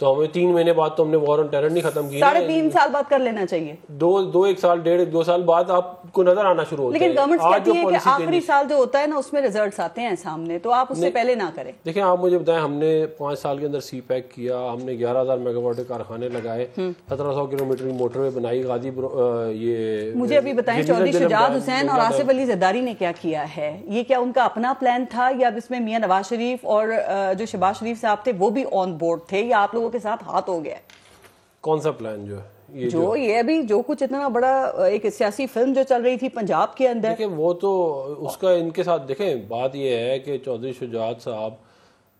تو ہمیں 3 مہینے بعد تو ہم نے وار آن ٹیرر نہیں ختم کی, 3.5 سال بعد کر لینا چاہیے. 1 سال 1.5 سال بعد آپ کو نظر آنا شروع ہوتا ہے. لیکن گورنمنٹ کہتی ہے کہ آخری سال جو ہوتا ہے نا اس میں ریزلٹس آتے ہیں سامنے, تو آپ اس سے پہلے نہ کریں. دیکھیں آپ مجھے بتائیں, ہم نے 5 سال کے اندر سی پیک کیا, ہم نے 11,000 میگا واٹ کے کارخانے لگائے, 1700 کلومیٹر کی موٹر وے بنائی, غازی یہ مجھے ابھی بتائیں چودھری شجاعت حسین اور آصف علی زرداری نے کیا کیا ہے, یہ کیا ان کا اپنا پلان تھا یا اب اس میں میاں نواز شریف اور جو شہباز شریف صاحب تھے وہ بھی آن بورڈ تھے, یا آپ لوگوں کے ساتھ ہاتھ ہو گیا؟ کون سا پلان جو ہے یہ ابھی جو کچھ اتنا بڑا ایک سیاسی فلم جو چل رہی تھی پنجاب کے اندر, دیکھیں وہ تو اس کا ان کے ساتھ, دیکھیں بات یہ ہے کہ چودھری شجاعت صاحب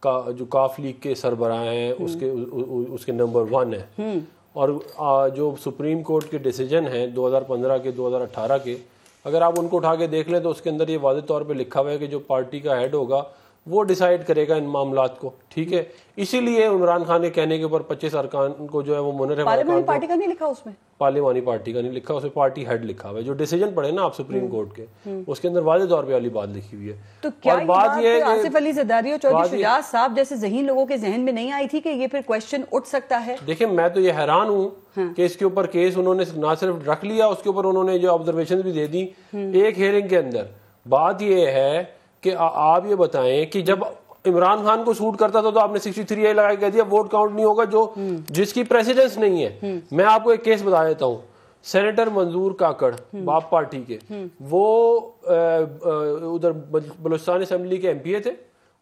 کا جو کاف لیگ کے سربراہ ہیں اس کے نمبر 1 ہیں, اور جو سپریم کورٹ کے ڈیسیجن ہیں 2015 کے 2018 کے, اگر آپ ان کو اٹھا کے دیکھ لیں تو اس کے اندر یہ واضح طور پہ لکھا ہوا ہے کہ جو پارٹی کا ہیڈ ہوگا وہ ڈیسائیڈ کرے گا ان معاملات کو, ٹھیک ہے. اسی لیے عمران خان کے کہنے کے اوپر 25 ارکان کو جو ہے وہ منرف, پارلیمانی پارٹی کا نہیں لکھا اس میں, پارلیمانی پارٹی کا نہیں لکھا, اس میں پارٹی ہیڈ لکھا ہوا ہے. جو ڈیسیجن پڑھے نا آپ سپریم کورٹ کے, اس کے اندر واضح طور پہ والی بات لکھی ہوئی ہے. تو کیا بات یہ آصف علی زرداری اور چودھری شجاعت صاحب جیسے ذہین لوگوں کے ذہن میں نہیں آئی تھی کہ یہ پھر کوشچن اٹھ سکتا ہے؟ دیکھیں میں تو یہ حیران ہوں کہ اس کے اوپر کیس انہوں نے نہ صرف رکھ لیا, اس کے اوپر انہوں نے جو آبزرویشن بھی دے دی ایک ہیئرنگ کے اندر. بات یہ ہے کہ آپ یہ بتائیں کہ جب عمران خان کو سوٹ کرتا تھا تو آپ نے 63A لگا کے کہہ دیا ووٹ کاؤنٹ نہیں ہوگا, جو جس کی پریسیڈنس نہیں ہے. میں آپ کو ایک کیس بتا دیتا ہوں, سینیٹر منظور کاکڑ باپ پارٹی کے, وہ ادھر بلوچستان اسمبلی کے MP تھے,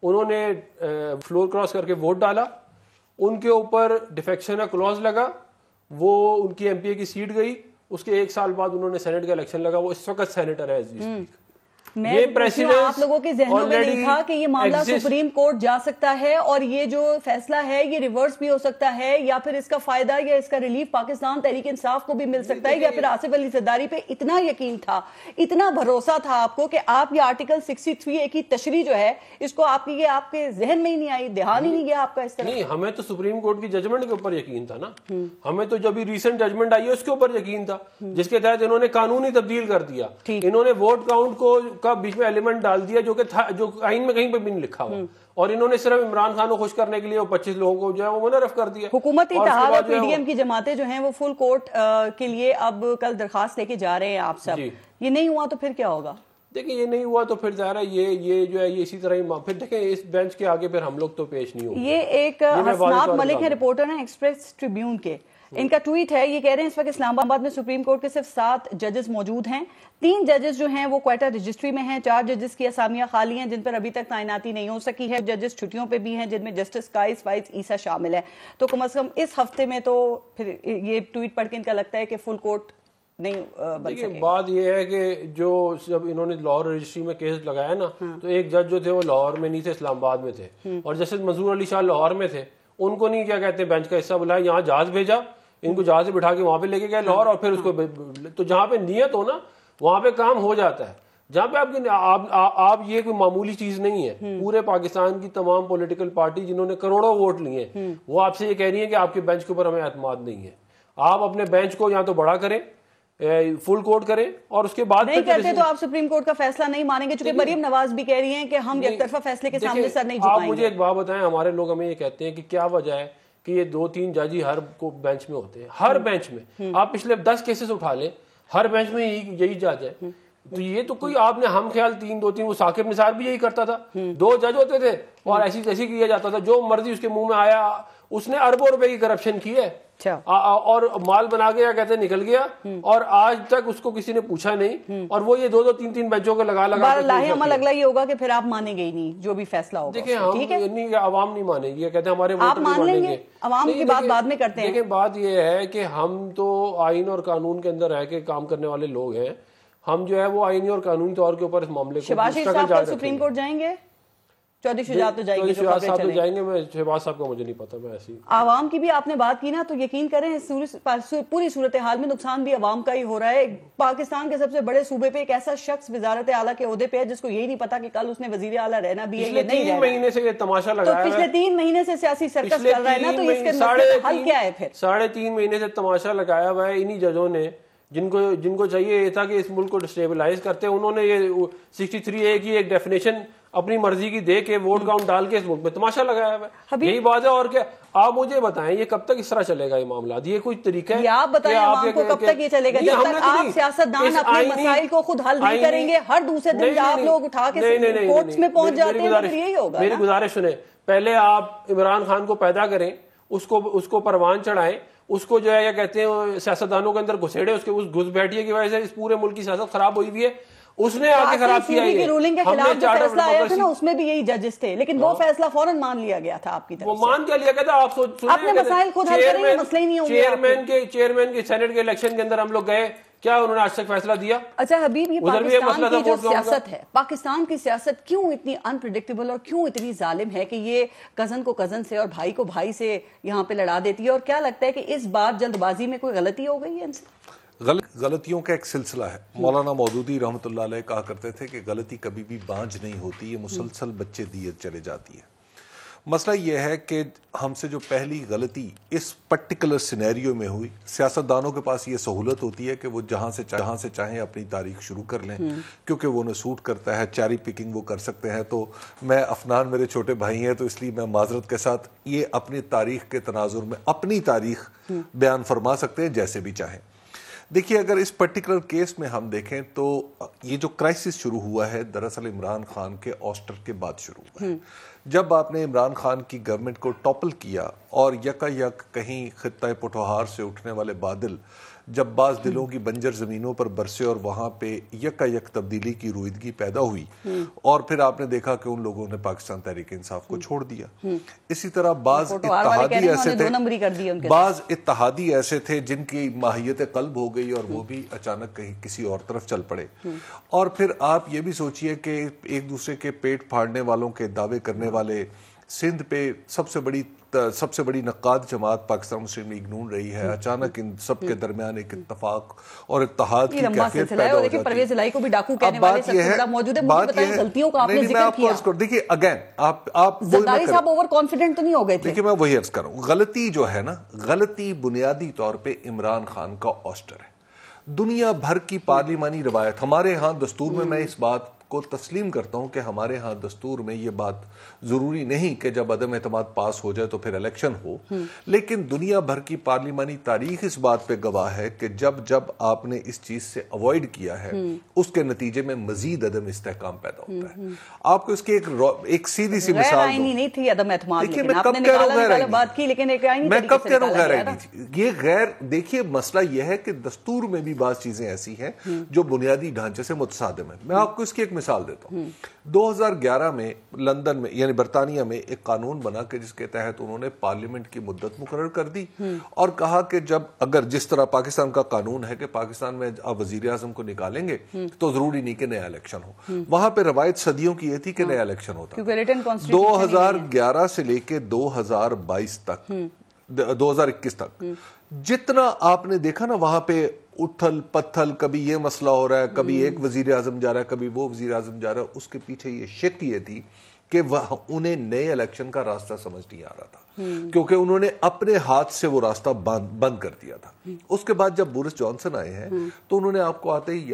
انہوں نے فلور کراس کر کے ووٹ ڈالا, ان کے اوپر ڈیفیکشن کا کلوز لگا, وہ ان کی MP کی سیٹ گئی, اس کے 1 سال بعد انہوں نے سینیٹ کا الیکشن لگا, وہ اس وقت سینیٹر ہے. میں آپ لوگوں کے ذہنوں میں نہیں تھا کہ یہ معاملہ سپریم کورٹ جا سکتا ہے اور یہ جو فیصلہ ہے یہ ریورس بھی ہو سکتا ہے, یا پھر اس کا فائدہ یا اس کا ریلیف پاکستان تحریک انصاف کو بھی مل سکتا ہے, یا پھر آصف علی زرداری پہ اتنا یقین تھا, اتنا بھروسہ تھا آپ کو کہ آپ یہ آرٹیکل 63A کی تشریح جو ہے اس کو آپ کے ذہن میں ہی نہیں آئی, دھیان ہی نہیں گیا آپ کا اس طرح؟ نہیں, ہمیں تو سپریم کورٹ کی ججمنٹ کے اوپر یقین تھا نا, ہمیں تو جب ریسنٹ ججمنٹ آئی ہے اس کے اوپر یقین تھا, جس کے تحت انہوں نے قانون ہی تبدیل کر دیا. انہوں نے ووٹ کاؤنٹ کو کا بیچ میں ایلیمنٹ ڈال دیا جو کہ جو آئین میں کہیں پہ بھی نہیں لکھا ہوا, اور انہوں نے صرف عمران خان کو خوش کرنے کے لیے وہ 25 لوگوں کو جو ہے وہ منرف کر دیا. حکومتی اتحاد اور PDM کی جماعتیں جو ہیں وہ فل کورٹ کے لیے اب کل درخواست لے کے جا رہے ہیں آپ سب, یہ نہیں ہوا تو پھر کیا ہوگا؟ دیکھیں یہ نہیں ہوا تو پھر ظاہر ہے یہ جو ہے یہ اسی طرح ہی پھر دیکھیں اس بینچ کے آگے پھر ہم لوگ تو پیش نہیں ہوں گے. یہ ایک حسنات ملک ہیں, رپورٹر ہیں ایکسپریس ٹریبیون کے, ان کا ٹویٹ ہے, یہ کہہ رہے ہیں اس وقت اسلام آباد میں سپریم کورٹ کے صرف 7 ججز موجود ہیں, 3 ججز جو ہیں وہ کوئٹہ رجسٹری میں ہیں, 4 ججز کی اسامیاں خالی ہیں جن پر ابھی تک تعیناتی نہیں ہو سکی ہے, ججز چھٹیوں پہ بھی ہیں جن میں جسٹس قائس فائز عیسیٰ شامل ہے. تو کم از کم اس ہفتے میں تو پھر یہ ٹویٹ پڑھ کے ان کا لگتا ہے کہ فل کورٹ نہیں بن سکے. بات یہ ہے کہ جو جب انہوں نے لاہور رجسٹری میں کیس لگایا نا, تو ایک جج جو تھے وہ لاہور میں نہیں تھے, اسلام آباد میں تھے, اور جسٹس منظور علی شاہ لاہور میں تھے. ان کو نہیں کیا کہتے ہیں بینچ کا حصہ بلایا, یہاں جہاز بھیجا, ان کو جہاز سے بٹھا کے وہاں پہ لے کے گئے لاہور, اور پھر اس کو تو جہاں پہ نیت ہو نا وہاں پہ کام ہو جاتا ہے. جہاں پہ آپ یہ کوئی معمولی چیز نہیں ہے, پورے پاکستان کی تمام پولیٹیکل پارٹی جنہوں نے کروڑوں ووٹ لیے ہیں وہ آپ سے یہ کہہ رہی ہیں کہ آپ کے بینچ کے اوپر ہمیں اعتماد نہیں ہے. آپ اپنے بینچ کو یا تو بڑا کریں, فل کورٹ کریں, اور اس کے بعد نہیں کرتے تو آپ سپریم کورٹ کا فیصلہ نہیں مانیں گے, چونکہ مریم نواز بھی کہہ رہی ہیں کہ ہم یک طرفہ فیصلے کے سامنے سر نہیں جھکائیں گے. آپ مجھے ایک بات بتائیں, ہمارے لوگ ہمیں یہ کہتے ہیں کہ کیا وجہ ہے کہ یہ 2-3 ججی ہر کو بینچ میں ہوتے ہیں, ہر بینچ میں. آپ پچھلے 10 کیسز اٹھا لیں, ہر بینچ میں یہی جج ہے. تو یہ تو کوئی آپ نے ہم خیال 3 وہ ثاقب نثار بھی یہی کرتا تھا, 2 جج ہوتے تھے اور ایسی کیا جاتا تھا, جو مرضی اس کے منہ میں آیا, اس نے اربوں روپے کی کرپشن کی ہے اور مال بنا کے کہتے نکل گیا, اور آج تک اس کو کسی نے پوچھا نہیں, اور وہ یہ 2-3 بینچوں کو لگا عمل اگلا یہ ہوگا کہ پھر آپ مانیں گے ہی نہیں جو بھی فیصلہ ہوگا. دیکھیں ہم عوام نہیں مانے گی, کہتے ہیں ہمارے آپ مان لیں گے, عوام کی بات بعد میں کرتے ہیں. دیکھیں بات یہ ہے کہ ہم تو آئین اور قانون کے اندر رہ کے کام کرنے والے لوگ ہیں, ہم جو ہے وہ آئینی اور قانونی طور کے اوپر اس معاملے کو شہباز شریف صاحب سپریم کورٹ جائیں گے, چودھری شجاعت تو جائیں گے, شہباز صاحب تو جائیں گے, میں شہباز صاحب کا مجھے نہیں پتا. میں ایسی عوام کی بھی آپ نے بات کی نا, تو یقین کریں پوری صورتحال میں نقصان بھی عوام کا ہی ہو رہا ہے. پاکستان کے سب سے بڑے صوبے پہ ایک ایسا شخص وزارت اعلیٰ کے عہدے پہ ہے جس کو یہی نہیں پتا کہ کل اس نے وزیر اعلیٰ رہنا بھی ہے یا نہیں رہنا. 3 مہینے سے یہ تماشا لگایا ہے, پچھلے 3 مہینے سے سیاسی سرکس چل رہا ہے نا, تو اس کے حل کیا ہے پھر؟ 3.5 مہینے سے تماشا لگایا ہوا ہے انہی ججوں نے جن کو چاہیے یہ تھا کہ اس ملک کو ڈسٹیبلائز کرتے ہیں، انہوں نے یہ 63A کی ایک ڈیفینیشن اپنی مرضی کی دے کے ووٹ کاؤنٹ ڈال کے اس ملک میں تماشا لگایا ہوا ہے. یہی بات ہے. اور کیا آپ مجھے بتائیں یہ کب تک اس طرح چلے گا یہ معاملات؟ یہ کوئی طریقہ ہے؟ آپ بتائیں عوام کو کب تک یہ چلے گا؟ جب تک آپ سیاستدان اپنے مسائل کو خود حل نہیں کریں گے، ہر دوسرے دن آپ لوگ اٹھا کے کورٹس میں پہنچ جاتے ہیں، پھر یہی ہوگا. میری گزارش سنیں، پہلے آپ عمران خان کو پیدا کریں، اس کو پروان چڑھائیں، اس کو جو ہے یہ کہتے ہیں سیاستدانوں کے اندر گھسیڑے، اس گھس بیٹھیے کی وجہ سے اس پورے ملک کی سیاست خراب ہوئی ہوئی ہے. اس نے آگے خراب کیا ہے. رولنگ کے خلاف جو فیصلہ آیا تھا نا اس میں بھی یہی ججز تھے، لیکن وہ فیصلہ فوراً مان لیا گیا تھا آپ کی طرف سے. وہ مان کیا لیا گیا تھا؟ آپ اپنے مسائل خود حل کریں گے، مسئلہ ہی نہیں ہوں گے. چیئرمین کے سینٹ کے الیکشن کے اندر ہم لوگ گئے، کیا انہوں نے آج تک فیصلہ دیا؟ اچھا حبیب، یہ پاکستان کی جو سیاست ہے، پاکستان کی سیاست کیوں اتنی انپریڈکٹیبل اور کیوں اتنی ظالم ہے کہ یہ کزن کو کزن سے اور بھائی کو بھائی سے یہاں پہ لڑا دیتی ہے؟ اور کیا لگتا ہے کہ اس بار جلد بازی میں کوئی غلطی ہو گئی ہے ان سے؟ غلطیوں کا ایک سلسلہ ہے. مولانا مودودی رحمۃ اللہ علیہ کہا کرتے تھے کہ غلطی کبھی بھی بانجھ نہیں ہوتی، یہ مسلسل بچے دیے چلے جاتی ہے. مسئلہ یہ ہے کہ ہم سے جو پہلی غلطی اس پرٹیکولر سینیریو میں ہوئی، سیاستدانوں کے پاس یہ سہولت ہوتی ہے کہ وہ جہاں سے چاہیں اپنی تاریخ شروع کر لیں، کیونکہ وہ انہیں سوٹ کرتا ہے، چیری پکنگ وہ کر سکتے ہیں. تو میں افنان میرے چھوٹے بھائی ہیں تو اس لیے میں معذرت کے ساتھ یہ اپنی تاریخ کے تناظر میں اپنی تاریخ بیان فرما سکتے ہیں جیسے بھی چاہیں. دیکھیے اگر اس پرٹیکولر کیس میں ہم دیکھیں تو یہ جو کرائسس شروع ہوا ہے دراصل عمران خان کے اوسٹر کے بعد شروع ہوا ہے. جب آپ نے عمران خان کی گورنمنٹ کو ٹاپل کیا اور یکا یک کہیں خطہ پٹوہار سے اٹھنے والے بادل جب بعض دلوں کی بنجر زمینوں پر برسے اور وہاں پہ یکا یک تبدیلی کی رویدگی پیدا ہوئی، اور پھر آپ نے دیکھا کہ ان لوگوں نے پاکستان تحریک انصاف کو چھوڑ دیا. اسی طرح بعض اتحادی ایسے تھے جن کی ماہیت قلب ہو گئی اور وہ بھی اچانک کہیں کسی اور طرف چل پڑے. اور پھر آپ یہ بھی سوچئے کہ ایک دوسرے کے پیٹ پھاڑنے والوں کے دعوے کرنے والے سندھ پہ سب سے بڑی نقاد جماعت پاکستان مسلم لیگ نون رہی ہے، اچانک ان سب کے درمیان ایک اتفاق اور اتحاد کی کیفیت پیدا ہو جاتی ہے. پرویز الہی کو بھی ڈاکو کہنے والے سب موجود ہیں. مجھے بتائیں غلطیوں کا آپ نے ذکر کیا. دیکھیے اگین آپ زرداری صاحب اوور کانفیڈنٹ تو نہیں ہو گئے تھے؟ دیکھیے میں وہی عرض کر رہا ہوں، غلطی جو ہے نا، غلطی بنیادی طور پہ عمران خان کا اوسٹر ہے. دنیا بھر کی پارلیمانی روایت، ہمارے ہاں دستور میں اس بات کو تسلیم کرتا ہوں کہ ہمارے ہاں دستور میں یہ بات ضروری نہیں کہ جب عدم اعتماد پاس ہو جائے تو پھر الیکشن ہو، لیکن دنیا بھر کی پارلیمانی تاریخ اس بات پہ گواہ ہے کہ جب آپ نے اس چیز سے اوائڈ کیا ہے اس کے نتیجے میں مزید عدم استحکام پیدا ہوتا ہے. آپ کو اس کی ایک سیدھی سی مثال دوں. نہیں تھی عدم اعتماد، دیکھیے میں کب کہہ رہا ہوں غیر آئینی تھی. یہ غیر، دیکھیے مسئلہ یہ ہے کہ دستور میں بھی بعض چیزیں ایسی ہیں جو بنیادی ڈھانچے سے متصادم ہیں. میں آپ کو اس کی ایک مثال دیتا ہوں. 2011 میں لندن میں یعنی برطانیہ میں ایک قانون بنا کہ جس کے تحت انہوں نے پارلیمنٹ کی مدت مقرر کر دی اور کہا کہ جب اگر جس طرح پاکستان کا قانون ہے کہ پاکستان میں آپ وزیر اعظم کو نکالیں گے تو ضروری نہیں کہ نیا الیکشن ہو. وہاں پہ روایت صدیوں کی یہ تھی کہ نیا الیکشن ہوتا. 2011 سے لے کے 2022 تک 2021 تک جتنا آپ نے دیکھا نا وہاں پہ اٹھل پتھل، کبھی یہ مسئلہ ہو رہا ہے، کبھی ایک وزیر اعظم جا رہا ہے، کبھی وہ وزیر اعظم جا رہا ہے، اس کے پیچھے یہ شک یہ تھی کہ انہیں نئے الیکشن کا راستہ سمجھ نہیں آ رہا تھا کیونکہ انہوں نے اپنے ہاتھ سے وہ راستہ بند کر دیا تھا. اس کے بعد جب بورس جانسن آئے ہیں تو انہوں نے آپ کو آتے ہی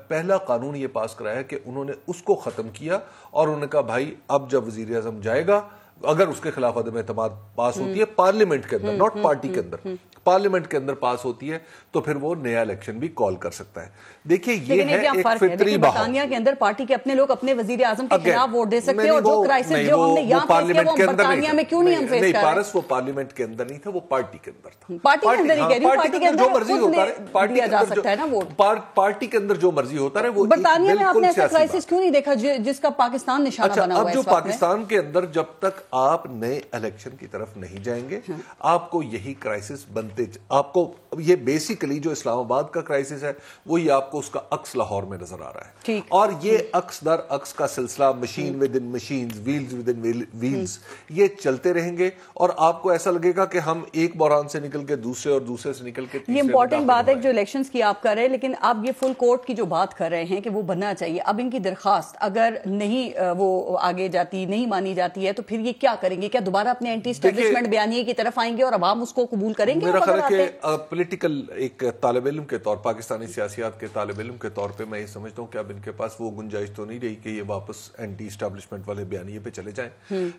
پہلا قانون یہ پاس کرایا کہ انہوں نے اس کو ختم کیا اور انہوں نے کہا بھائی اب جب وزیر اعظم جائے گا اگر اس کے خلاف عدم اعتماد پاس ہوتی ہے پارلیمنٹ کے اندر، ناٹ پارٹی کے اندر، پارلیمنٹ کے اندر پاس ہوتی ہے تو پھر وہ نیا الیکشن بھی کال کر سکتا ہے. دیکھیے یہ ہے ایک فطری بہاؤ. برطانیہ کے اندر پارٹی کے اپنے لوگ اپنے وزیر اعظم کے خلاف ووٹ دے سکتے ہیں اور جو کرائسس جو ہم نے یہاں فیس کیا وہ برطانیہ میں کیوں نہیں ہم فیس کر رہے؟ نہیں پارس، وہ پارلیمنٹ کے اندر نہیں تھا، وہ پارٹی کے اندر تھا. پارٹی کے اندر ہی کہہ رہی ہوں، پارٹی کے اندر جو مرضی ہوتا ہے دیا جا سکتا ہے نا ووٹ. پارٹی کے اندر جو مرضی ہوتا ہے وہ. برطانیہ میں آپ نے ایسا کرائسس کیوں نہیں دیکھا جس کا پاکستان نشانہ بنا ہوا ہے؟ اب جو پاکستان کے اندر جب تک آپ نئے الیکشن کی طرف نہیں جائیں گے آپ کو یہی کرائسس بنتے، آپ کو یہ بیسیکلی جو اسلام آباد کا کرائسس ہے وہی آپ کو اس کا عکس لاہور میں نظر آ رہا ہے. اور یہ عکس در عکس کا سلسلہ، machine with in machines, wheels with in wheels, یہ چلتے رہیں گے اور آپ کو ایسا لگے گا کہ ہم ایک بحران سے نکل کے دوسرے اور دوسرے سے نکل کے تیسرے. یہ امپورٹنٹ بات ہے جو الیکشنز کی آپ کر رہے ہیں، لیکن اب یہ فل کورٹ کی جو بات کر رہے ہیں کہ وہ بننا چاہیے، اب ان کی درخواست اگر نہیں وہ آگے جاتی، نہیں مانی جاتی ہے تو پھر یہ کیا کریں گے؟ کیا دوبارہ اپنے اینٹی اسٹیبلشمنٹ بیانیے کی طرف آئیں گے اور عوام اس کو قبول کریں گے؟ میرا خیال ہے کہ پولیٹیکل ایک طالب علم کے طور، پاکستانی سیاسیات کے طالب علم کے طور پہ میں یہ سمجھتا ہوں کہ اب ان کے پاس وہ گنجائش تو نہیں رہی کہ یہ واپس اینٹی اسٹیبلشمنٹ والے بیانیے پہ چلے جائیں.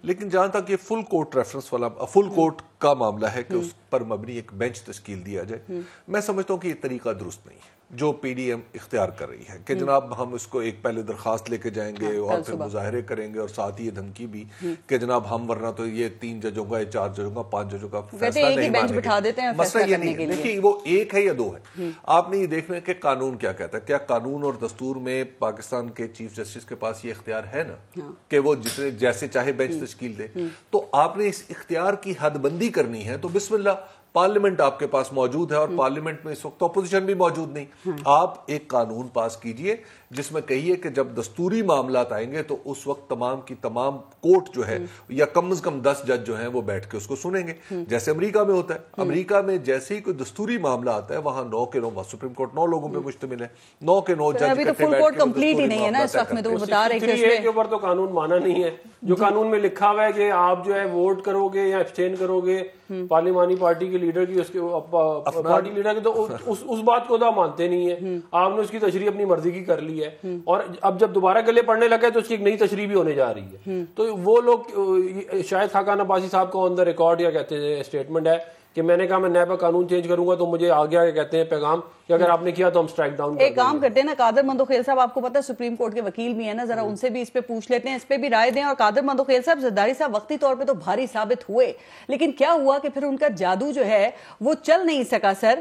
لیکن جہاں تک یہ فل کورٹ ریفرنس والا فل کورٹ کا معاملہ ہے کہ اس پر مبنی ایک بینچ تشکیل دیا جائے، میں سمجھتا ہوں کہ یہ طریقہ درست نہیں ہے جو پی ڈی ایم اختیار کر رہی ہے کہ جناب ہم اس کو ایک پہلے درخواست لے کے جائیں گے اور پھر مظاہرے کریں گے اور ساتھ ہی یہ دھمکی بھی کہ جناب ہم ورنہ تو یہ 3 ججوں کا، 4 ججوں کا، 5 ججوں کا فیصلہ نہیں مانیں گے. مسئلہ یہ نہیں ہے، دیکھیے وہ ایک ہے یا 2 ہے. آپ نے یہ دیکھنا ہے کہ قانون کیا کہتا ہے. کیا قانون اور دستور میں پاکستان کے چیف جسٹس کے پاس یہ اختیار ہے نا کہ وہ جتنے جیسے چاہے بینچ تشکیل دے؟ تو آپ نے اس اختیار کی حد بندی کرنی ہے تو بسم اللہ، پارلیمنٹ آپ کے پاس موجود ہے اور پارلیمنٹ میں اس وقت اپوزیشن بھی موجود نہیں. آپ ایک قانون پاس کیجئے جس میں کہیے کہ جب دستوری معاملات آئیں گے تو اس وقت تمام کی تمام کورٹ جو ہے یا کم از کم 10 جج جو ہیں وہ بیٹھ کے اس کو سنیں گے، جیسے امریکہ میں ہوتا ہے. امریکہ میں جیسے ہی کوئی دستوری معاملہ آتا ہے وہاں 9 کے 9 سپریم کورٹ 9 لوگوں پہ مشتمل ہے، 9 کے 9 جج ابھی تو فل کورٹ کمپلیٹ ہی نہیں ہے نا اس وقت میں، تو وہ بتا رہے کہ اس کے اوپر تو قانون مانا نہیں ہے. جو قانون میں لکھا ہوا ہے کہ آپ جو ہے ووٹ کرو گے یا ایبسٹین کرو گے پارلیمانی پارٹی کے لیڈر کی، اس کے پارٹی لیڈر کی، تو اس بات کو تو مانتے نہیں ہے. آپ نے اس کی تشریح اپنی مرضی کی کر لی ہے اور اب جب دوبارہ گلے پڑنے لگے تو اس کی ایک نئی تشریح بھی ہونے جا رہی ہے. تو وہ لوگ شاید خاقان عباسی صاحب کو آن دا ریکارڈ یا کہتے ہیں اسٹیٹمنٹ ہے کہ میں نے کہا میں نیب کا قانون چینج کروں گا تو مجھے آگے آگے کہتے ہیں پیغام کہ اگر آپ نے کیا تو ہم اسٹرائک ڈاؤن. ایک کام کرتے ہیں نا، قادر مندوخیل صاحب آپ کو پتہ ہے سپریم کورٹ کے وکیل بھی ہیں نا، ذرا ان سے بھی اس پہ پوچھ لیتے ہیں، اس پہ بھی رائے دیں. اور قادر مندوخیل صاحب، زرداری صاحب وقتی طور پہ تو بھاری ثابت ہوئے، لیکن کیا ہوا کہ پھر ان کا جادو جو ہے وہ چل نہیں سکا. سر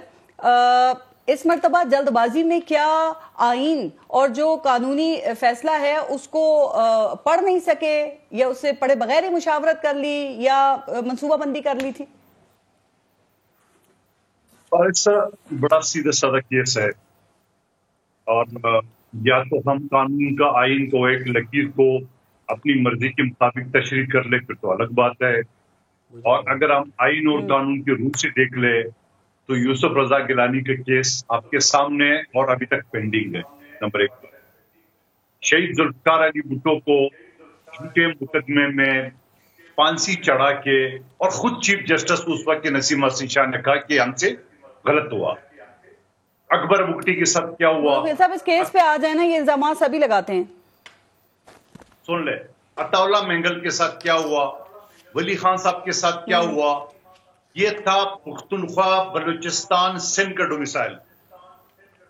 اس مرتبہ جلد بازی میں کیا آئین اور جو قانونی فیصلہ ہے اس کو پڑھ نہیں سکے یا اسے پڑھے بغیر ہی مشاورت کر لی یا منصوبہ بندی کر لی تھی؟ اور اس بڑا سیدھا سادہ کیس ہے، اور یا تو ہم قانون کا آئین کو ایک لکیر کو اپنی مرضی کے مطابق تشریح کر لے پھر تو الگ بات ہے، اور اگر ہم آئین اور قانون کی روح سے دیکھ لے تو یوسف رضا گیلانی کا کیس آپ کے سامنے اور ابھی تک پینڈنگ ہے. نمبر 1، شہید ذوالفقار علی بھٹو کو جھوٹے مقدمے میں پھانسی چڑھا کے، اور خود چیف جسٹس اس وقت کے نسیم حسن شاہ نے کہا کہ ہم سے غلط ہوا. اکبر بگٹی کے ساتھ کیا ہوا؟ صاحب اس کیس پہ آ جائے نا، یہ الزامات سبھی لگاتے ہیں. سن لے، عطا اللہ مینگل کے ساتھ کیا ہوا، ولی خان صاحب کے ساتھ کیا ہوا. یہ تھا پختونخوا بلوچستان سندھ کا ڈومیسائل.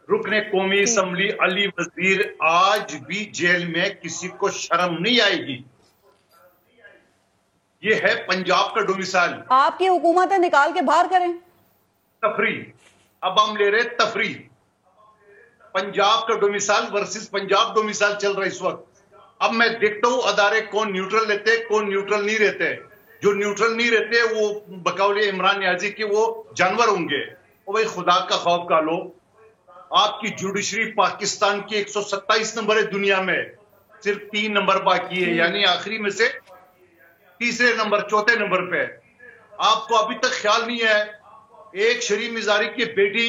رکن قومی اسمبلی علی وزیر آج بھی جیل میں، کسی کو شرم نہیں آئے گی. یہ ہے پنجاب کا ڈومیسائل. آپ کی حکومت ہے، نکال کے باہر کریں. تفریح، اب ہم لے رہے تفریح. پنجاب کا ڈومیسائل ورسز پنجاب ڈومیسائل چل رہا ہے اس وقت. اب میں دیکھتا ہوں ادارے کون نیوٹرل رہتے کون نیوٹرل نہیں رہتے. جو نیوٹرل نہیں رہتے وہ بقول عمران نیازی کے وہ جانور ہوں گے. وہ بھائی خدا کا خوف کا لو. آپ کی جوڈیشری پاکستان کی 127 نمبر ہے دنیا میں، صرف 3 نمبر باقی ہے، یعنی آخری میں سے تیسرے نمبر 4تھے نمبر پہ. آپ کو ابھی تک خیال نہیں ہے ایک شریف مزاری کی بیٹی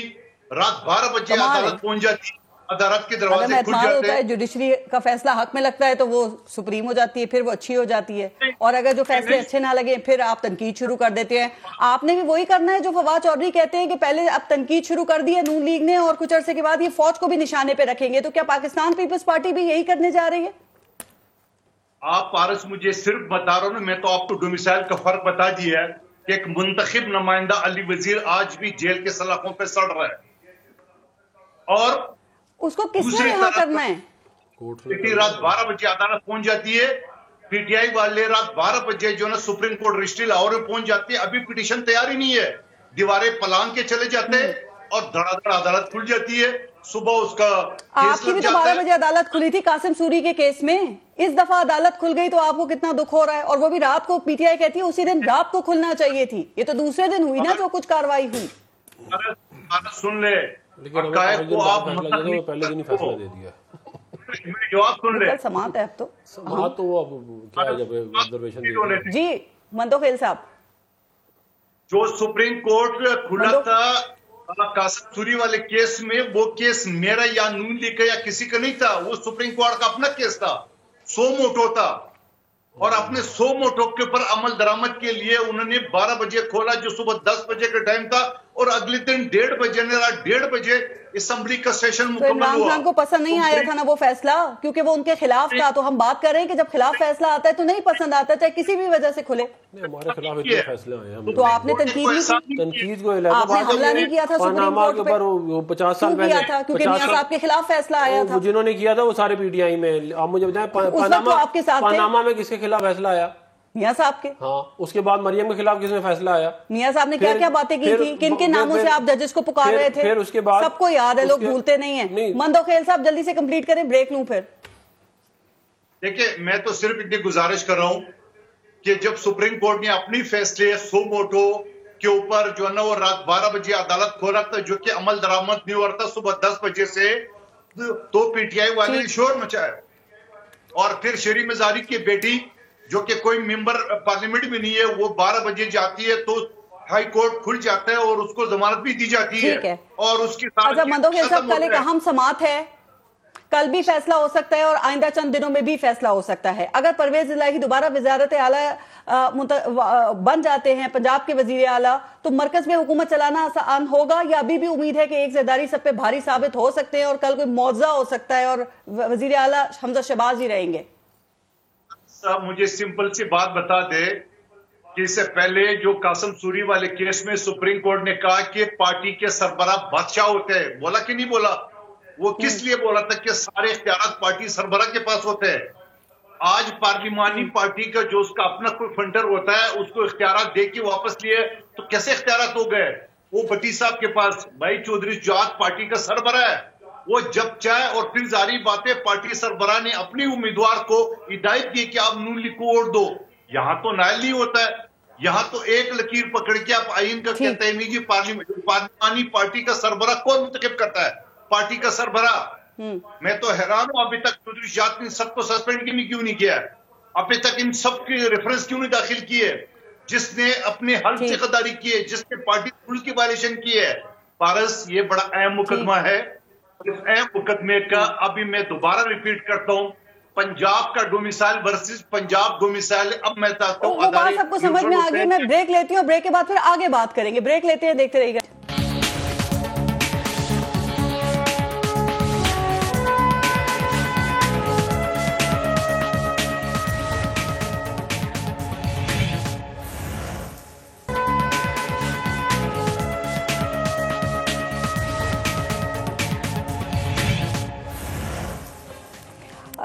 رات 12 بجے عدالت پہنچ جاتی، عدالت کے دروازے کھل جاتے ہیں. جوڈیشری کا فیصلہ حق میں لگتا ہے تو وہ سپریم ہو جاتی ہے، پھر وہ اچھی ہو جاتی ہے، اور اگر جو فیصلے اچھے نہ لگے پھر آپ تنقید شروع کر دیتے ہیں. آپ نے بھی وہی کرنا ہے جو فواد چودھری کہتے ہیں کہ پہلے اب تنقید شروع کر دی ہے نون لیگ نے اور کچھ عرصے کے بعد یہ فوج کو بھی نشانے پہ رکھیں گے. تو کیا پاکستان پیپلز پارٹی بھی یہی کرنے جا رہی ہے؟ آپ پارس مجھے صرف بتا رہا ہوں، میں تو آپ کو ڈومیسائل کا فرق بتا دیا ہے کہ ایک منتخب نمائندہ علی وزیر آج بھی جیل کے سلاخوں پہ سڑ رہا ہے، اور اس کو کس نے رہا کرنا ہے؟ رات 12 بجے عدالت پہنچ جاتی ہے. پی ٹی آئی والے رات 12 بجے جو نا سپریم کورٹ رجسٹری لاہور میں پہنچ جاتی ہے. ابھی پٹیشن تیار ہی نہیں ہے، دیواریں پلانگ کے چلے جاتے ہیں اور دھڑا دھڑ عدالت کھل جاتی ہے. صبح اس کا آپ کی بھی تو 12 بجے عدالت کھلی تھی قاسم سوری کے کیس میں. اس دفعہ عدالت کھل گئی تو آپ کو کتنا دکھ ہو رہا ہے، اور وہ بھی رات کو. پی ٹی آئی کہتی ہے اسی دن رات کو کھلنا چاہیے تھی. یہ تو دوسرے دن ہوئی نا جو کچھ کاروائی ہوئی. سن لے، پہلے دن ہی فیصلہ دے دیا. جواب سن لے. سماعت ہے اب تو. سماعت تو اب کیا جب آبزرویشن جی مندوخیل صاحب، جو سپریم کورٹ کھلا تھا قاسم سوری والے کیس میں، وہ کیس میرا یا نون لیگ کا یا کسی کا نہیں تھا. وہ سپریم کورٹ کا اپنا کیس تھا، سو موٹو تھا. اور اپنے 100 موٹو کے اوپر عمل درآمد کے لیے انہوں نے 12 بجے کھولا جو صبح 10 بجے کا ٹائم تھا, اور اگلے دن 1:30 بجے رات 1:30 بجے اسمبلی کا سیشن مکمل ہوا. عمران خان کو پسند نہیں آیا تھا نا وہ فیصلہ, کیونکہ وہ ان کے خلاف تھا. تو ہم بات کر رہے ہیں کہ جب خلاف فیصلہ آتا ہے تو نہیں پسند آتا, چاہے کسی بھی وجہ سے کھلے. ہمارے خلاف اتنے فیصلے آئے ہیں, تو آپ نے تنقید نہیں کی, تنقید کو آپ نے حملہ نہیں کیا تھا سپریم کورٹ پہ, 50 سال کیا تھا کیونکہ میاں صاحب کے خلاف فیصلہ آیا تھا. جنہوں نے کیا تھا وہ سارے پی ٹی آئی میں. آپ مجھے بتائیں پاناما میں کس کے خلاف فیصلہ آیا؟ میاں صاحب کے. ہاں, اس کے بعد مریم کے خلاف کس میں فیصلہ آیا؟ میاں صاحب نے کیا کیا باتیں کی تھی, کن کے ناموں سے آپ ججز کو پکار رہے تھے, پھر اس کے بعد سب کو یاد ہے, لوگ بھولتے نہیں ہیں. مندوخیل صاحب جلدی سے کمپلیٹ کریں, بریک لوں پھر. دیکھیں میں تو صرف اتنی گزارش کر رہا ہوں کہ جب سپریم کورٹ نے اپنی فیصلے 100 موٹو کے اوپر جو ہے نا وہ رات 12 بجے عدالت کھولا تھا, جو کہ عمل درآمد نہیں ہو رہا تھا صبح 10 بجے سے, تو پی ٹی آئی والے نے شور مچایا. اور پھر شیری مزاری کی بیٹی جو کہ کوئی ممبر پارلیمنٹ بھی نہیں ہے, وہ 12 بجے جاتی ہے تو ہائی کورٹ کھل جاتا ہے اور اس کو ضمانت بھی دی جاتی ہے, اور اس کی مندوخیل صاحب کل ایک اہم سماعت ہے, کل بھی فیصلہ ہو سکتا ہے اور آئندہ چند دنوں میں بھی فیصلہ ہو سکتا ہے. اگر پرویز الہی دوبارہ وزارت اعلیٰ بن جاتے ہیں, پنجاب کے وزیر اعلیٰ, تو مرکز میں حکومت چلانا آسان ہوگا, یا ابھی بھی امید ہے کہ ایک زرداری سب پہ بھاری ثابت ہو سکتے ہیں اور کل کوئی معاوضہ ہو سکتا ہے اور وزیر اعلیٰ حمزہ شہباز ہی رہیں گے؟ مجھے سمپل سی بات بتا دے کہ اس سے پہلے جو قاسم سوری والے کیس میں سپریم کورٹ نے کہا کہ پارٹی کے سربراہ بادشاہ ہوتے ہیں, بولا کہ نہیں بولا؟ وہ کس لیے بولا تھا کہ سارے اختیارات پارٹی سربراہ کے پاس ہوتے ہیں. آج پارلیمانی پارٹی کا جو اس کا اپنا کوئی فنڈر ہوتا ہے اس کو اختیارات دے کے واپس لیے, تو کیسے اختیارات ہو گئے؟ وہ بٹی صاحب کے پاس, بھائی چودھری جواد پارٹی کا سربراہ ہے, وہ جب چاہے. اور پھر ظاہری باتیں پارٹی سربراہ نے اپنی امیدوار کو ہدایت کی کہ آپ نون لیگ کو ووٹ دو. یہاں تو نائل نہیں ہوتا ہے, یہاں تو ایک لکیر پکڑ کے آپ آئین کا کہتے ہیں نہیں جی پارلیمانی پارٹی کا سربراہ کون منتخب کرتا ہے؟ پارٹی کا سربراہ. میں تو حیران ہوں ابھی تک چودھری جواد نے سب کو سسپینڈ کیوں نہیں کیا, ابھی تک ان سب کی ریفرنس کیوں نہیں داخل کیے؟ جس نے اپنے حلف سے غداری کی ہے, جس نے پارٹی رول کی وائلیشن کی ہے. پارس, یہ بڑا اہم مقدمہ ہے. اس اہم مقدمے کا ابھی میں دوبارہ ریپیٹ کرتا ہوں, پنجاب کا ڈومیسائل ورسز پنجاب ڈومیسائل. اب میں چاہتا ہوں وہ بات سب کو سمجھ میں آ گئی. میں بریک لیتی ہوں, بریک کے بعد پھر آگے بات کریں گے. بریک لیتے ہیں, دیکھتے رہیے گا.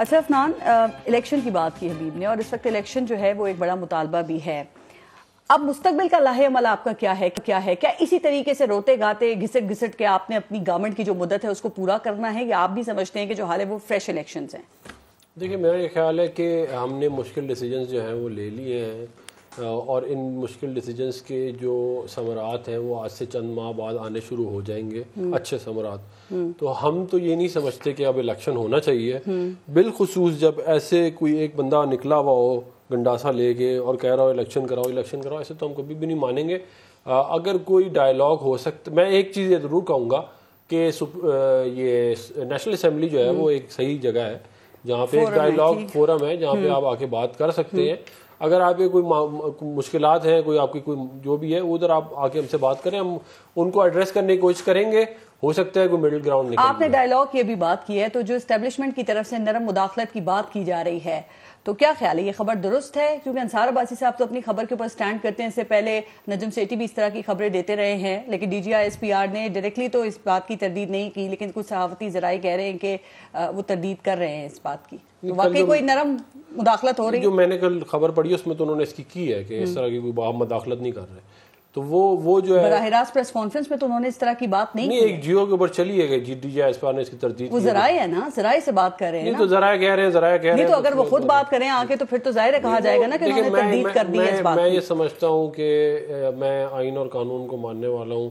اچھا افنان, الیکشن کی بات کی حبیب نے, اور اس وقت الیکشن جو ہے وہ ایک بڑا مطالبہ بھی ہے. اب مستقبل کا لاہے عمل آپ کا کیا ہے؟ کیا اسی طریقے سے روتے گاتے گھسٹ گھسٹ کے آپ نے اپنی گورنمنٹ کی جو مدت ہے اس کو پورا کرنا ہے, یا آپ بھی سمجھتے ہیں کہ جو حال ہے وہ فریش الیکشنز ہیں؟ دیکھیں, میرا یہ خیال ہے کہ ہم نے مشکل ڈیسیجنز جو ہیں وہ لے لیے ہیں, اور ان مشکل ڈیسیجنز کے جو ثمرات ہیں وہ آج سے چند ماہ بعد آنے شروع ہو جائیں گے, اچھے ثمرات. تو ہم تو یہ نہیں سمجھتے کہ اب الیکشن ہونا چاہیے, بالخصوص جب ایسے کوئی ایک بندہ نکلا ہوا ہو گنڈاسا لے کے اور کہہ رہا ہو الیکشن کراؤ. ایسے تو ہم کبھی بھی نہیں مانیں گے. اگر کوئی ڈائلاگ ہو سکتا, میں ایک چیز یہ ضرور کہوں گا کہ یہ نیشنل اسمبلی جو ہے وہ ایک صحیح جگہ ہے جہاں پہ ایک ڈائلاگ فورم ہے, جہاں پہ آپ آ کے بات کر سکتے ہیں. اگر آپ کے کوئی مشکلات ہیں, کوئی آپ کی کوئی جو بھی ہے, ادھر آپ آ کے ہم سے بات کریں, ہم ان کو ایڈریس کرنے کی کوشش کریں گے. ہو سکتا ہے کوئی مڈل گراؤنڈ نکل. آپ نے ڈائلاگ کی بھی بات کی ہے, تو جو اسٹیبلشمنٹ کی طرف سے نرم مداخلت کی بات کی جا رہی ہے, تو کیا خیال ہے, یہ خبر درست ہے؟ کیونکہ انصار عباسی صاحب تو اپنی خبر کے اوپر سٹینڈ کرتے ہیں, اس سے پہلے نجم سیٹھی بھی اس طرح کی خبریں دیتے رہے ہیں, لیکن D G I S P R نے ڈائریکٹلی تو اس بات کی تردید نہیں کی, لیکن کچھ صحافتی ذرائع کہہ رہے ہیں کہ وہ تردید کر رہے ہیں اس بات کی. تو واقعی کوئی نرم مداخلت ہو رہی ہے؟ جو میں نے کل خبر پڑھی اس میں تو انہوں نے اس کی ہے کہ اس طرح کی کوئی مداخلت نہیں کر رہے. تو وہ جو ہے براہ راست پریس کانفرنس میں تو انہوں نے اس طرح کی بات نہیں کی. ایک جیو کے اوپر چلی ہے کہ D G I S P R نے اس کی تردید. وہ ذرائع ہے نا, ذرائع سے بات کر رہے ہیں. تو ذرائع کہہ رہے ہیں. تو اگر وہ خود بات کریں آ کے تو پھر تو ظاہر ہے کہا جائے گا نا کہ انہوں نے تردید کر دی ہے اس بات کی. میں یہ سمجھتا ہوں کہ میں آئین اور قانون کو ماننے والا ہوں,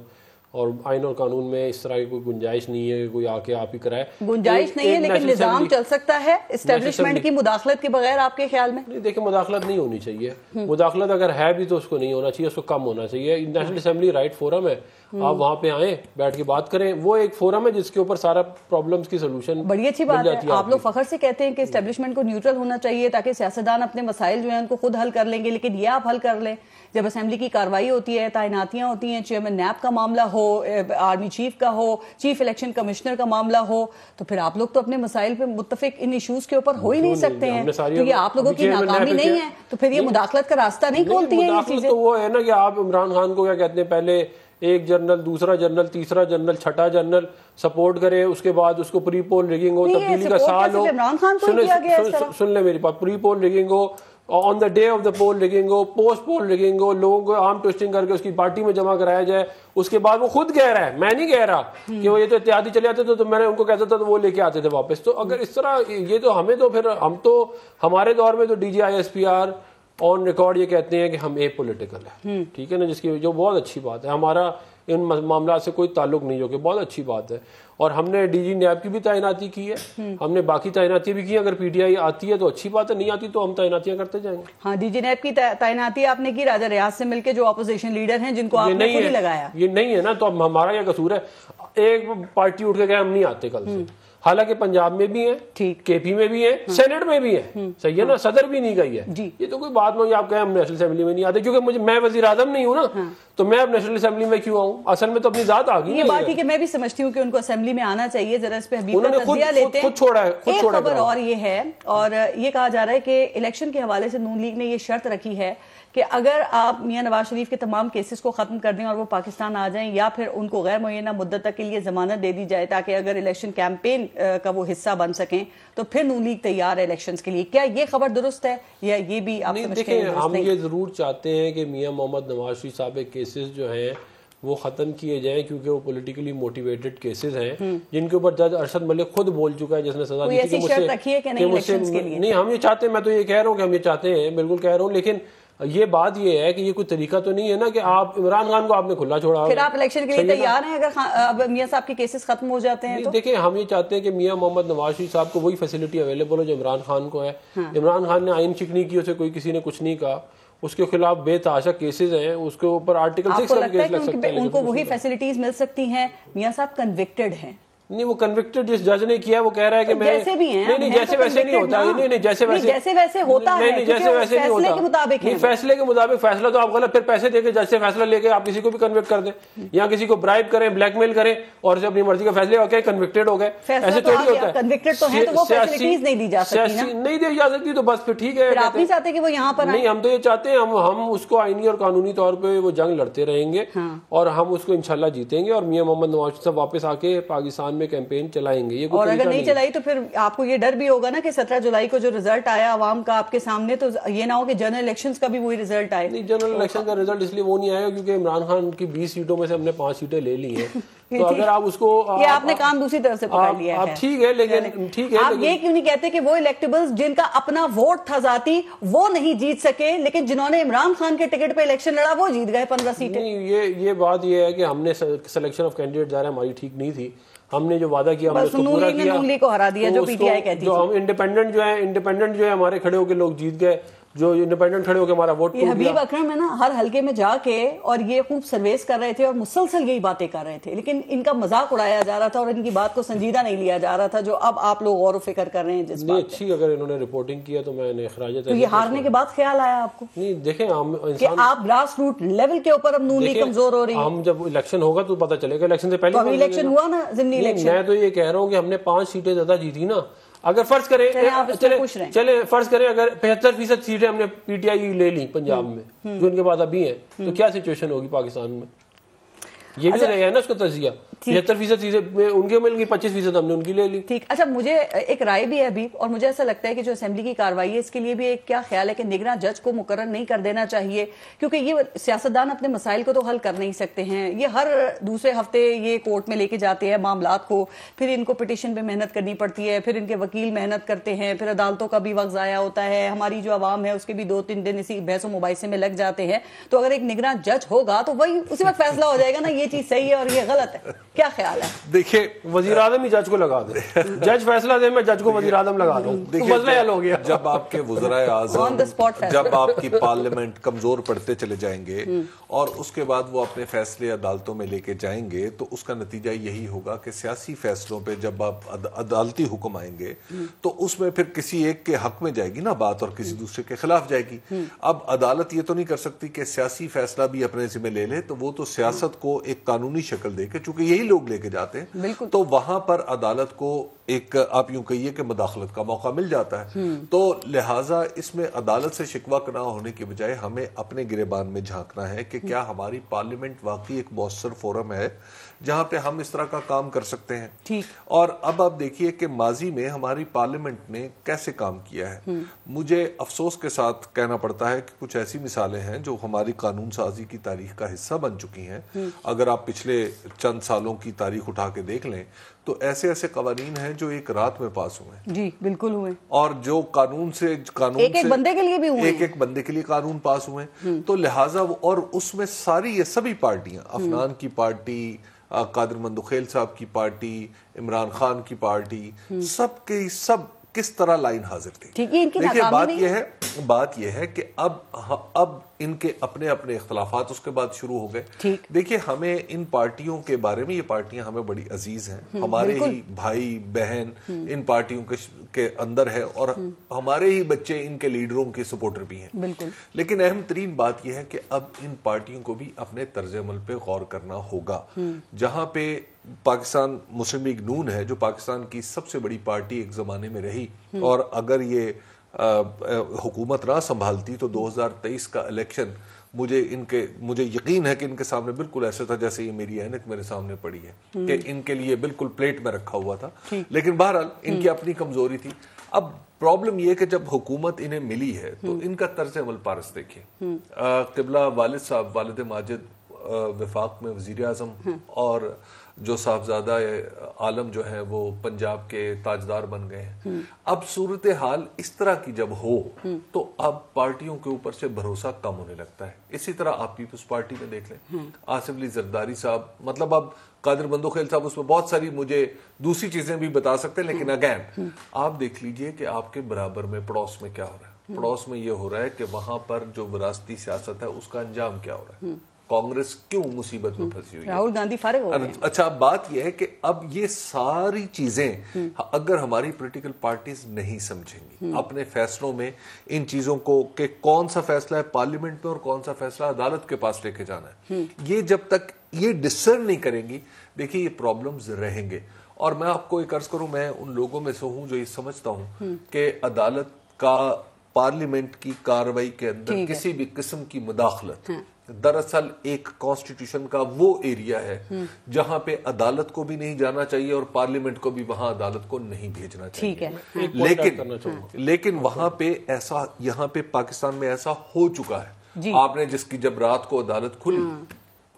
اور آئین اور قانون میں اس طرح کی کوئی گنجائش نہیں ہے کہ کوئی آ کے آپ ہی کرائے. گنجائش نہیں ہے لیکن نظام چل سکتا ہے اسٹیبلشمنٹ کی مداخلت کے بغیر آپ کے خیال میں؟ دیکھیں مداخلت نہیں ہونی چاہیے. مداخلت اگر ہے بھی تو اس کو نہیں ہونا چاہیے, اس کو کم ہونا چاہیے. نیشنل اسمبلی رائٹ فورم ہے, آپ وہاں پہ آئیں, بیٹھ کے بات کریں. وہ ایک فورم ہے جس کے اوپر سارا پرابلمس کی سولوشن. بڑی اچھی بات ہے. آپ لوگ فخر سے کہتے ہیں کہ اسٹیبلشمنٹ کو نیوٹرل ہونا چاہیے تاکہ سیاستدان اپنے مسائل جو ہیں ان کو خود حل کر لیں گے, لیکن یہ آپ حل کر لیں. جب اسمبلی کی کاروائی ہوتی ہے, تعیناتیاں ہوتی ہیں, چیئرمین نیب کا معاملہ ہو, آرمی چیف کا ہو, چیف الیکشن کمشنر کا معاملہ ہو, تو پھر آپ لوگ تو اپنے مسائل پہ متفق ان ایشوز کے اوپر ہو ہی نہیں سکتے ہیں. تو یہ آپ لوگوں کی ناکامی نہیں ہے, تو پھر یہ مداخلت کا راستہ نہیں کھولتی ہے یہ چیزیں. تو وہ ہے نا کہ آپ عمران خان کو کیا کہتے ہیں, پہلے ایک جنرل, دوسرا جنرل, تیسرا جنرل, چھٹا جنرل سپورٹ کرے, اس کے بعد اس کو پری پول ریگنگ ہو, تبدیلی کا سال ہو. سن لیں میری بات, پری پول ریگنگ ہو, on the day of the poll rigging ہو, پوسٹ پول ریگنگ ہو, لوگوں کو آرم ٹویسٹنگ کر کے اس کی پارٹی میں جمع کرایا جائے. اس کے بعد وہ خود کہہ رہا ہے, میں نہیں کہہ رہا کہ وہ یہ تو اتحادی چلے آتے تھے تو میں نے ان کو کہتا تھا تو وہ لے کے آتے تھے واپس. تو اگر اس طرح یہ تو ہمیں تو پھر ہم تو ہمارے دور میں تو D G I S P R on record یہ کہتے ہیں کہ ہم اے پولیٹیکل ہے, ٹھیک ہے نا, جس کی جو بہت اچھی بات ہے. ہمارا ان معاملات سے کوئی تعلق نہیں, جو کہ بہت اچھی بات ہے. اور ہم نے ڈی جی نیب کی بھی تعیناتی کی ہے, ہم نے باقی تعیناتیاں بھی کی ہیں. اگر پی ٹی آئی آتی ہے تو اچھی بات ہے, نہیں آتی تو ہم تعیناتیاں کرتے جائیں گے. ہاں, ڈی جی نیب کی تعیناتی آپ نے کی راجہ ریاض سے مل کے, جو اپوزیشن لیڈر ہیں جن کو آپ نے خود ہی لگایا. یہ نہیں ہے نا, تو اب ہمارا کیا قصور ہے. ایک پارٹی اٹھ کے کہے ہم نہیں آتے کل سے, حالانکہ پنجاب میں بھی ہیں, کے پی میں بھی ہیں, سینٹ میں بھی ہیں, صحیح ہے نا, صدر بھی نہیں گئی ہے. یہ تو کوئی بات نہیں آپ کہیں ہم نیشنل اسمبلی میں نہیں آتے, کیونکہ میں وزیر اعظم نہیں ہوں نا, تو میں اب نیشنل اسمبلی میں کیوں آؤں. اصل میں تو اپنی ذات آ گئی. یہ بات کہ میں بھی سمجھتی ہوں کہ ان کو اسمبلی میں آنا چاہیے. ذرا اس پہ حبیب کا تجزیہ لیتے ہیں. خود چھوڑا ہے. ایک خبر اور یہ ہے, اور یہ کہا جا رہا ہے کہ الیکشن کے حوالے سے نون لیگ نے یہ شرط رکھی ہے کہ اگر آپ میاں نواز شریف کے تمام کیسز کو ختم کر دیں اور وہ پاکستان آ جائیں, یا پھر ان کو غیر معینہ مدت تک کے لیے ضمانت دے دی جائے تاکہ اگر الیکشن کیمپین کا وہ حصہ بن سکیں, تو پھر نون لیگ تیار ہے الیکشنز کے لیے. کیا یہ خبر درست ہے یا یہ بھی آپ سمجھتے ہیں؟ ہم یہ ضرور چاہتے ہیں کہ میاں محمد نواز شریف صاحب کے کیسز جو ہیں وہ ختم کیے جائیں, کیونکہ وہ پولیٹیکلی موٹیویٹڈ کیسز ہیں جن کے اوپر جج ارشد ملک خود بول چکا ہے, جس نے سزا دی تھی نہیں. ہم یہ چاہتے ہیں, میں تو یہ کہہ رہا ہوں کہ ہم یہ چاہتے ہیں, بالکل کہہ رہا ہوں, لیکن یہ بات یہ ہے کہ یہ کوئی طریقہ تو نہیں ہے نا کہ آپ عمران خان کو آپ نے کھلا چھوڑا. پھر آپ الیکشن کے لیے تیار ہیں اگر اب میاں صاحب کے کیسز ختم ہو جاتے ہیں؟ دیکھیں ہم یہ چاہتے ہیں کہ میاں محمد نواز شریف صاحب کو وہی فیسلٹی اویلیبل ہو جو عمران خان کو ہے. عمران خان نے آئین چکنی کی, اسے کوئی کسی نے کچھ نہیں کہا, اس کے خلاف بے تحاشا کیسز ہیں, اس کے اوپر آرٹیکل 6 کا کیس لگ سکتا ہے. ان کو وہی فیسلٹیز مل سکتی ہیں. میاں صاحب کنوکٹڈ ہیں. نہیں, وہ کنوکٹڈ جس جج نے کیا وہ کہہ رہا ہے کہ میں جیسے بھی ہیں, نہیں جیسے ویسے نہیں ہوتا, نہیں جیسے ویسے ہوتا ہے, نہیں جیسے ویسے نہیں ہوتا, نہیں فیصلے کے مطابق فیصلہ تو آپ غلط, پھر پیسے دے کے جج سے فیصلہ لے کے آپ کسی کو بھی کنوکٹ کر دیں, یا کسی کو برائب کریں, بلیک میل کریں اور اسے اپنی مرضی کا فیصلے ہو کے کنوکٹڈ ہو گئے. ایسے تھوڑی ہوتا ہے. کنوکٹڈ تو ہیں تو وہ فیسلٹیز نہیں دی جا سکتی, نہیں دی جا سکتی, تو بس پھر ٹھیک ہے. آپ نہیں چاہتے کہ وہ یہاں پر نہیں, ہم تو یہ چاہتے ہیں ہم اس کو آئینی اور قانونی طور پہ وہ جنگ لڑتے رہیں گے اور ہم اس کو انشاءاللہ جیتیں گے, اور میاں محمد نواز شریف صاحب واپس آ کے پاکستان میں کیمپین چلائیں گے. اور اگر نہیں چلائی تو پھر آپ کو یہ ڈر بھی ہوگا نا کہ 17 جولائی کو جو رزلٹ آیا عوام کا آپ کے سامنے, تو یہ نہ ہو کہ جنرل الیکشنز کا بھی وہی رزلٹ آئے. نہیں, جنرل الیکشن کا رزلٹ اس لیے وہ نہیں آئے کیونکہ عمران خان کی 20 سیٹوں میں سے ہم نے 5 سیٹیں لے لی ہیں. تو اگر آپ اس کو یہ آپ نے کام دوسری طرف سے پکڑ لیا ہے. ٹھیک ہے, لیکن ٹھیک ہے, آپ یہ کیوں نہیں کہتے کہ وہ الیکٹیبلز جن کا اپنا ووٹ تھا ذاتی وہ نہیں جیت سکے, لیکن جنہوں نے عمران خان کے ٹکٹ پہ الیکشن لڑا وہ جیت گئے 15 سیٹیں؟ یہ بات یہ ہے کہ ہم نے سلیکشن آف کینڈیڈیٹ ظاہر ہماری ٹھیک نہیں تھی. ہم نے جو وعدہ کیا ہم نے اس کو پورا کیا. نون لیگ کو ہرا دیا جو پی ٹی آئی کہتی تھی. جو ہم انڈیپینڈنٹ جو ہے ہمارے کھڑے ہو کے لوگ جیت گئے, جو انڈیپینڈنٹ کھڑے ہو کے ہمارا ووٹ. یہ حبیب اکرم ہے نا, ہر حلقے میں جا کے اور یہ خوب سرویس کر رہے تھے اور مسلسل یہی باتیں کر رہے تھے, لیکن ان کا مذاق اڑایا جا رہا تھا اور ان کی بات کو سنجیدہ نہیں لیا جا رہا تھا, جو اب آپ لوگ غور و فکر کر رہے ہیں جس بات اچھی. اگر انہوں نے رپورٹنگ کیا تو میں نے اخراج تو یہ ہارنے کے بعد خیال آیا آپ کو؟ نہیں, دیکھیں ہم کہ آپ گراس روٹ لیول کے اوپر اب نون لیگ کمزور ہو رہی ہے. ہم جب الیکشن ہوگا تو پتہ چلے گا. الیکشن سے پہلے الیکشن ہوا نا, ضمنی الیکشن. میں تو یہ کہہ رہا ہوں کہ ہم نے 5 سیٹیں زیادہ جیتی نا. اگر فرض کریں چلے فرض کریں اگر 75% سیٹیں ہم نے پی ٹی آئی لے لی پنجاب میں جو ان کے پاس ابھی ہیں, تو کیا سچویشن ہوگی پاکستان میں؟ یہ بھی رہے ہے نا اس کا تجزیہ. 75% چیزیں ان کے مل گئی, 25% ہم نے ان کی لے لی. ٹھیک. اچھا, مجھے ایک رائے بھی ہے ابھی, اور مجھے ایسا لگتا ہے کہ جو اسمبلی کی کاروائی ہے اس کے لیے بھی ایک کیا خیال ہے کہ نگراں جج کو مقرر نہیں کر دینا چاہیے, کیونکہ یہ سیاستدان اپنے مسائل کو تو حل کر نہیں سکتے ہیں. یہ ہر دوسرے ہفتے یہ کورٹ میں لے کے جاتے ہیں معاملات کو, پھر ان کو پٹیشن پہ محنت کرنی پڑتی ہے, پھر ان کے وکیل محنت کرتے ہیں, پھر عدالتوں کا بھی وقت ضائع ہوتا ہے, ہماری جو عوام ہے اس کے بھی 2-3 دن اسی بحث و مباحثے میں لگ جاتے ہیں. تو اگر ایک نگراں جج ہوگا تو وہی اسی وقت فیصلہ ہو جائے گا نا, یہ چیز صحیح ہے اور یہ غلط ہے؟ کیا خیال ہے؟ دیکھیے وزیر اعظم ہی جج کو لگا دے, جج فیصلہ دے, میں جج کو وزیر اعظم لگا دوں, مسئلہ حل ہو گیا. جب آپ کے وزرائے اعظم, جب آپ کی پارلیمنٹ کمزور پڑتے چلے جائیں گے اور اس کے بعد وہ اپنے فیصلے عدالتوں میں لے کے جائیں گے, تو اس کا نتیجہ یہی ہوگا کہ سیاسی فیصلوں پہ جب آپ عدالتی حکم آئیں گے تو اس میں پھر کسی ایک کے حق میں جائے گی نا بات اور کسی دوسرے کے خلاف جائے گی. اب عدالت یہ تو نہیں کر سکتی کہ سیاسی فیصلہ بھی اپنے ذمہ لے لے, تو وہ تو سیاست کو ایک قانونی شکل دے کے, چونکہ یہی لوگ لے کے جاتے ہیں, تو وہاں پر عدالت کو ایک آپ یوں کہیے کہ مداخلت کا موقع مل جاتا ہے. تو لہٰذا اس میں عدالت سے شکوہ نہ ہونے کی بجائے ہمیں اپنے گریبان میں جھانکنا ہے کہ کیا ہماری پارلیمنٹ واقعی ایک مؤثر فورم ہے جہاں پہ ہم اس طرح کا کام کر سکتے ہیں. اور اب آپ دیکھیے کہ ماضی میں ہماری پارلیمنٹ نے کیسے کام کیا ہے. مجھے افسوس کے ساتھ کہنا پڑتا ہے کہ کچھ ایسی مثالیں ہیں جو ہماری قانون سازی کی تاریخ کا حصہ بن چکی ہیں. اگر آپ پچھلے چند سالوں کی تاریخ اٹھا کے دیکھ لیں تو ایسے ایسے قوانین ہیں جو ایک رات میں پاس ہوئے ہیں. جی بالکل ہوئے, اور جو قانون سے ایک بندے کے لیے بھی ہوئے, ایک بندے کے لیے قانون پاس ہوئے ہیں. تو لہٰذا اور اس میں ساری یہ سبھی پارٹیاں, افنان کی پارٹی, قادر مندخیل صاحب کی پارٹی, عمران خان کی پارٹی, سب کے سب کس طرح لائن حاضر تھی. دیکھیے بات یہ ہے کہ اب ان کے اپنے اپنے اختلافات اس کے بعد شروع ہو گئے. دیکھیے ہمیں ان پارٹیوں کے بارے میں, یہ پارٹیاں ہمیں بڑی عزیز ہیں, ہمارے ہی بھائی بہن ان پارٹیوں کے اندر ہے, اور ہمارے ہی بچے ان کے لیڈروں کے سپورٹر بھی ہیں. لیکن اہم ترین بات یہ ہے کہ اب ان پارٹیوں کو بھی اپنے طرز عمل پہ غور کرنا ہوگا. جہاں پہ پاکستان مسلم لیگ نون ہے, جو پاکستان کی سب سے بڑی پارٹی ایک زمانے میں رہی, اور اگر یہ حکومت نہ سنبھالتی تو 2023 کا الیکشن مجھے یقین ہے کہ ان کے سامنے بالکل ایسا تھا جیسے یہ میری اینک میرے سامنے پڑی ہے, کہ ان کے لیے بالکل پلیٹ میں رکھا ہوا تھا. لیکن بہرحال ان کی اپنی کمزوری تھی. اب پرابلم یہ کہ جب حکومت انہیں ملی ہے تو ان کا طرز عمل پارس دیکھیں. قبلہ والد صاحب, والد ماجد وفاق میں وزیر اعظم, اور جو صاحبزادہ عالم جو ہیں وہ پنجاب کے تاجدار بن گئے ہیں. اب صورتحال اس طرح کی جب ہو تو اب پارٹیوں کے اوپر سے بھروسہ کم ہونے لگتا ہے. اسی طرح آپ پیپلز پارٹی میں دیکھ لیں, آصف علی زرداری صاحب, مطلب اب قادر مندخیل صاحب اس میں بہت ساری مجھے دوسری چیزیں بھی بتا سکتے ہیں, لیکن اگین آپ دیکھ لیجئے کہ آپ کے برابر میں پڑوس میں کیا ہو رہا ہے. پڑوس میں یہ ہو رہا ہے کہ وہاں پر جو وراثتی سیاست ہے اس کا انجام کیا ہو رہا ہے. کانگریس کیوں مصیبت میں پھنسی ہوئی ہے, راہل گاندھی فارغ ہو گئے. اچھا بات یہ ہے کہ اب یہ ساری چیزیں اگر ہماری پولیٹیکل پارٹیز نہیں سمجھیں گی اپنے فیصلوں میں ان چیزوں کو, کہ کون سا فیصلہ ہے پارلیمنٹ میں اور کون سا فیصلہ عدالت کے پاس لے کے جانا ہے, یہ جب تک یہ ڈسسرن نہیں کریں گی, دیکھیے یہ پرابلمز رہیں گے. اور میں آپ کو ایک عرض کروں, میں ان لوگوں میں سے ہوں جو یہ سمجھتا ہوں کہ عدالت کا پارلیمنٹ کی کارروائی کے اندر کسی بھی قسم کی مداخلت دراصل ایک کانسٹیٹیوشن کا وہ ایریا ہے جہاں پہ عدالت کو بھی نہیں جانا چاہیے اور پارلیمنٹ کو بھی وہاں عدالت کو نہیں بھیجنا چاہیے. لیکن وہاں پہ ایسا, یہاں پہ پاکستان میں ایسا ہو چکا ہے. آپ نے جس کی جب رات کو عدالت کھلی,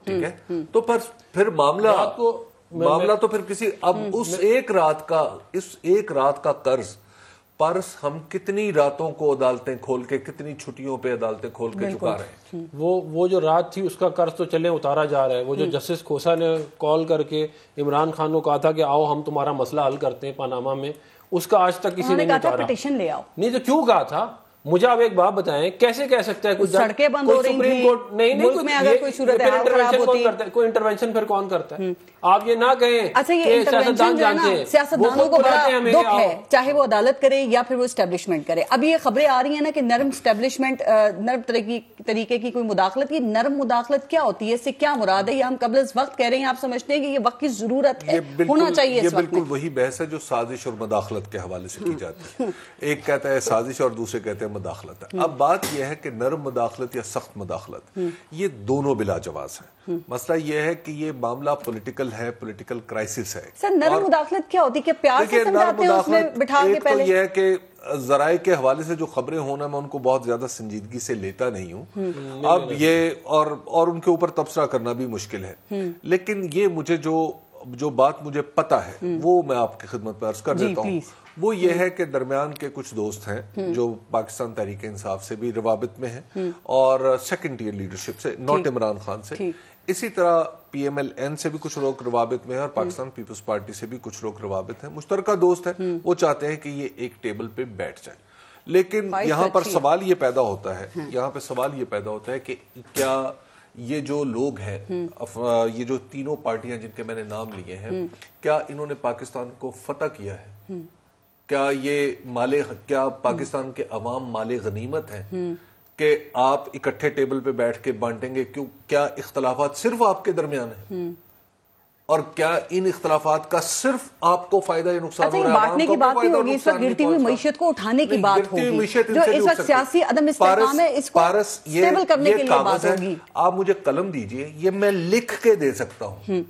ٹھیک ہے, تو پھر معاملہ تو پھر کسی, اب اس ایک رات کا قرض پرس ہم کتنی راتوں کو عدالتیں کھول کے, کتنی چھٹیوں پہ عدالتیں کھول کے چکا رہے ہیں. وہ جو رات تھی اس کا قرض تو چلے اتارا جا رہا ہے. وہ جو جسٹس کھوسا نے کال کر کے عمران خان کو کہا تھا کہ آؤ ہم تمہارا مسئلہ حل کرتے ہیں پاناما میں, اس کا آج تک کسی نے نہیں اتارا. نہیں تو کیوں کہا تھا, مجھے آپ ایک بات بتائیں, کیسے کہہ سکتا ہے کچھ سڑکیں بند ہو رہی تھیں ملک میں, اگر کوئی صورتحال خراب ہوتی ہے کوئی انٹرونشن پھر کون کرتا ہے؟ آپ یہ نہ کہیں. اچھا یہ انٹرونشن جو ہے نا, سیاستدانوں کو بڑا دکھ ہے, چاہے وہ عدالت کرے یا پھر وہ اسٹیبلشمنٹ کرے. اب یہ خبریں آ رہی ہیں نا کہ نرم اسٹیبلشمنٹ, نرم طریقے کی کوئی مداخلت. یہ نرم مداخلت کیا ہوتی ہے, اس سے کیا مراد ہے؟ یہ ہم قبل از وقت کہہ رہے ہیں, آپ سمجھتے ہیں کہ یہ وقت کی ضرورت ہے, ہونا چاہیے. یہ بالکل وہی بحث ہے جو سازش اور مداخلت کے حوالے سے کی جاتی ہے. ایک کہتا ہے سازش اور دوسرے کہتے ہیں مداخلت ہے. اب بات یہ ہے کہ نرم مداخلت یا سخت مداخلت, یہ دونوں بلا جواز ہیں. مسئلہ یہ ہے کہ یہ معاملہ پولیٹیکل ہے, پولیٹیکل کرائسس ہے. سر نرم مداخلت کیا ہوتی ہے, کہ پیار سے سمجھاتے ہیں اس میں بٹھا کے پہلے؟ ایک تو یہ ہے کہ ذرائع کے حوالے سے جو خبریں ہونا, میں ان کو بہت زیادہ سنجیدگی سے لیتا نہیں ہوں. اب یہ اور ان کے اوپر تبصرہ کرنا بھی مشکل ہے. لیکن یہ مجھے جو بات مجھے پتا ہے وہ میں آپ کی خدمت میں عرض کر دیتا ہوں. وہ یہ ہے کہ درمیان کے کچھ دوست ہیں جو پاکستان تحریک انصاف سے بھی روابط میں ہیں اور سیکنڈ ٹیئر لیڈرشپ سے, ناٹ عمران خان سے. اسی طرح پی ایم ایل این سے بھی کچھ لوگ روابط میں ہیں اور پاکستان پیپلز پارٹی سے بھی کچھ لوگ روابط ہیں، مشترکہ دوست ہیں، وہ چاہتے ہیں کہ یہ ایک ٹیبل پہ بیٹھ جائیں. لیکن یہاں پر سوال یہ پیدا ہوتا ہے کہ کیا یہ جو لوگ ہیں، یہ جو تینوں پارٹیاں جن کے میں نے نام لیے ہیں، کیا انہوں نے پاکستان کو فتح کیا ہے؟ کیا پاکستان کے عوام مال غنیمت ہیں کہ آپ اکٹھے ٹیبل پہ بیٹھ کے بانٹیں گے؟ کیا اختلافات صرف آپ کے درمیان ہیں؟ اور کیا ان اختلافات کا صرف آپ کو فائدہ یا نقصان ہو رہا ہے؟ بانٹنے کی بات نہیں ہوگی، اس وقت گرتی ہوئی معیشت کو اٹھانے کی بات ہوگی، جو اس وقت سیاسی عدم استحکام ہے، اس کو اسٹیبل کرنے کے لیے بات ہوگی. آپ مجھے قلم دیجئے، یہ میں لکھ کے دے سکتا ہوں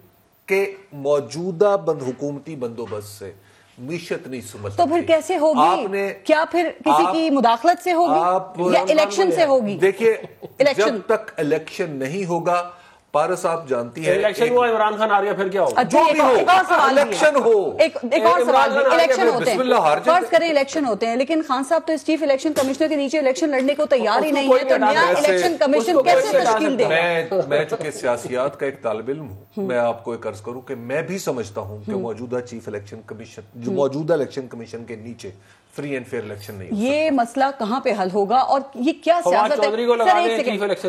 کہ موجودہ حکومتی بندوبست سے معیشت نہیں سمجھ. تو پھر کیسے ہوگی؟ کیا پھر کسی کی مداخلت سے ہوگی یا الیکشن سے ہوگی؟ دیکھیے، جب تک الیکشن نہیں ہوگا، پارس آپ جانتی ہیں، الیکشن ہوا، عمران خان آ رہا، پھر کیا ہوگا؟ جو بھی ہو، الیکشن ہو. ایک اور سوال، الیکشن ہوتے ہیں، فرض کریں الیکشن ہوتے ہیں، لیکن خان صاحب تو اس چیف الیکشن کمشنر کے نیچے الیکشن لڑنے کو تیار ہی نہیں ہے، تو نیا الیکشن کمیشن کیسے تشکیل دے گا؟ میں چونکہ سیاسیات کا ایک طالب علم ہوں، میں آپ کو ایک عرض کروں کہ میں بھی سمجھتا ہوں کہ موجودہ چیف الیکشن کمیشن، جو موجودہ الیکشن کمیشن کے نیچے فری اینڈ فیئر الیکشن نہیں، یہ مسئلہ کہاں پہ حل ہوگا اور یہ کیا سیاست ہے؟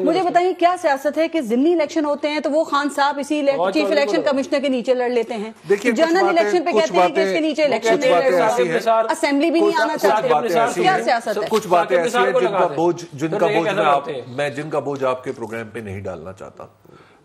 مجھے بتائیے کیا سیاست ہے کہ ضمنی الیکشن ہوتے ہیں تو وہ خان صاحب اسی چیف الیکشن کمشنر کے نیچے لڑ لیتے ہیں، جنرل الیکشن پہ کہتے ہیں کہ اس کے نیچے الیکشن نہیں لڑ سکتے، اسمبلی بھی نہیں آنا چاہتے، کیا سیاست ہے؟ کچھ باتیں ایسی ہیں جن کا بوجھ آپ کے پروگرام پہ نہیں ڈالنا چاہتا.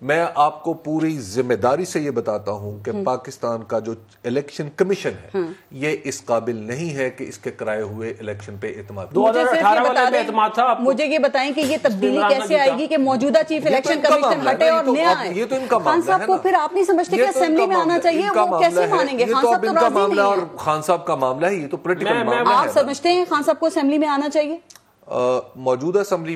میں آپ کو پوری ذمہ داری سے یہ بتاتا ہوں کہ پاکستان کا جو الیکشن کمیشن ہے یہ اس قابل نہیں ہے کہ اس کے کرائے ہوئے الیکشن پہ اعتماد. 2018 والے پہ اعتماد تھا. مجھے یہ بتائیں کہ یہ تبدیلی کیسے آئے گی کہ موجودہ چیف الیکشن کمیشن ہٹے اور نیا آئے؟ یہ تو ان کا خان صاحب کو پھر آپ نہیں سمجھتے کہ اسمبلی میں آنا چاہیے؟ وہ کیسے مانیں گے؟ خان صاحب تو راضی نہیں ہے. اور خان صاحب کا معاملہ ہے، یہ تو پولیٹیکل معاملہ ہے. آپ سمجھتے ہیں خان صاحب کو اسمبلی میں آنا چاہیے؟ موجودہ اسمبلی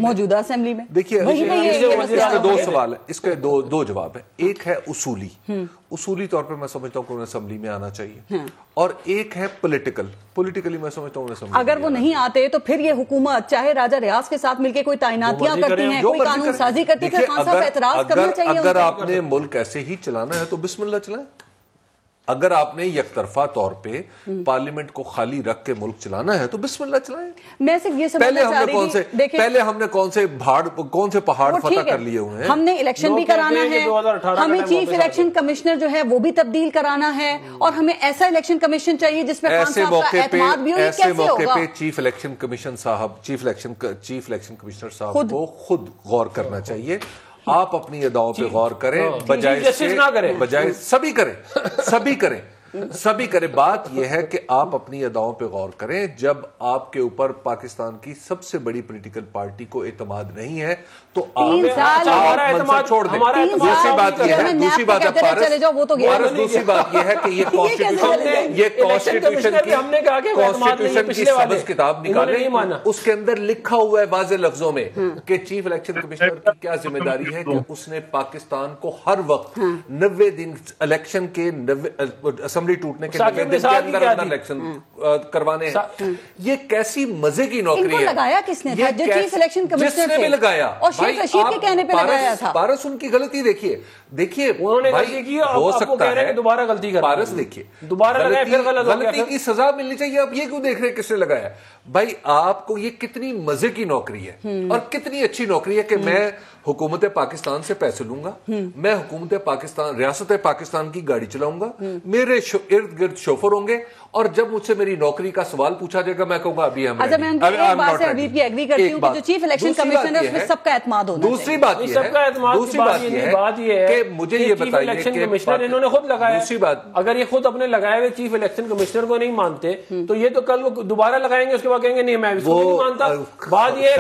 میں دیکھیے، اس کے دو سوال ہیں، اس کے دو جواب ہیں. ایک ہے اصولی طور پہ میں سمجھتا ہوں کہ انہیں اسمبلی میں آنا چاہیے، اور ایک ہے پولیٹیکلی میں سمجھتا ہوں انہیں. اگر وہ نہیں آتے تو پھر یہ حکومت چاہے راجہ ریاض کے ساتھ مل کے کوئی تعیناتیاں کرتی ہیں، کوئی قانون سازی کرتی ہے، خان صاحب اعتراض کرنا چاہیے. اگر آپ نے ملک ایسے ہی چلانا ہے تو بسم اللہ چلائیں. اگر آپ نے یک طرفہ طور پہ پارلیمنٹ کو خالی رکھ کے ملک چلانا ہے تو بسم اللہ چلائیں. میں صرف یہ سمجھنا چاہ رہی تھی، پہلے ہم نے کون سے پہاڑ فتح کر لیے ہوئے ہیں. ہم نے الیکشن بھی کرانا ہے، ہمیں چیف الیکشن کمشنر جو ہے وہ بھی تبدیل کرانا ہے، اور ہمیں ایسا الیکشن کمیشن چاہیے جس میں خان صاحب کا اعتماد بھی ہو. ایسے موقع پہ چیف الیکشن کمشنر صاحب کو خود غور کرنا چاہیے. آپ اپنی اداؤں پہ غور کریں، بجائے سبھی کریں. بات یہ ہے کہ آپ اپنی اداؤں پہ غور کریں. جب آپ کے اوپر پاکستان کی سب سے بڑی پولیٹیکل پارٹی کو اعتماد نہیں ہے تو آپ منصب چھوڑ دیں. دوسری بات یہ ہے کہ یہ کانسٹیٹیوشن کی سبز کتاب نکالیں، اس کے اندر لکھا ہوا ہے واضح لفظوں میں کہ چیف الیکشن کمشنر کی کیا ذمہ داری ہے کہ اس نے پاکستان کو ہر وقت 90 دن الیکشن کے اسمبلی ٹوٹنے کے 90 دن کے اندر الیکشن کروانے ہیں. یہ کیسی مزے کی نوکری ہے؟ لگایا کس نے تھا؟ جو چیف الیکشن کمشنر نے بھی لگایا، اور شیخ رشید کے کہنے پہ لگایا تھا. پارس ان کی غلطی دیکھیے انہوں نے غلطی کی، ہو سکتا ہے دوبارہ غلطی کر. پارس دیکھیے، دوبارہ لگایا پھر غلط ہو گیا، غلطی کی سزا ملنی چاہیے. آپ یہ کیوں دیکھ رہے ہیں کس نے لگایا؟ بھائی آپ کو یہ کتنی مزے کی نوکری ہے اور کتنی اچھی نوکری ہے کہ میں حکومت پاکستان سے پیسے لوں گا، میں حکومت پاکستان ریاست پاکستان کی گاڑی چلاؤں گا، میرے ارد گرد شوفر ہوں گے، اور جب مجھ سے میری نوکری کا سوال پوچھا جائے گا میں کہوں گا ابھی ہم میں ایک بات سے حبیب کی ایگری کرتی ہوں کہ جو چیف الیکشن کمیشن ہے اس میں سب کا اعتماد ہونا چاہیے. دوسری بات یہ ہے کہ مجھے یہ بتائیے کہ انہوں نے خود لگایا. دوسری بات، اگر یہ خود اپنے لگائے ہوئے چیف الیکشن کمشنر کو نہیں مانتے تو یہ تو کل وہ دوبارہ لگائیں گے، اس کے بعد کہیں گے نہیں میں اس کو نہیں مانتا. بات یہ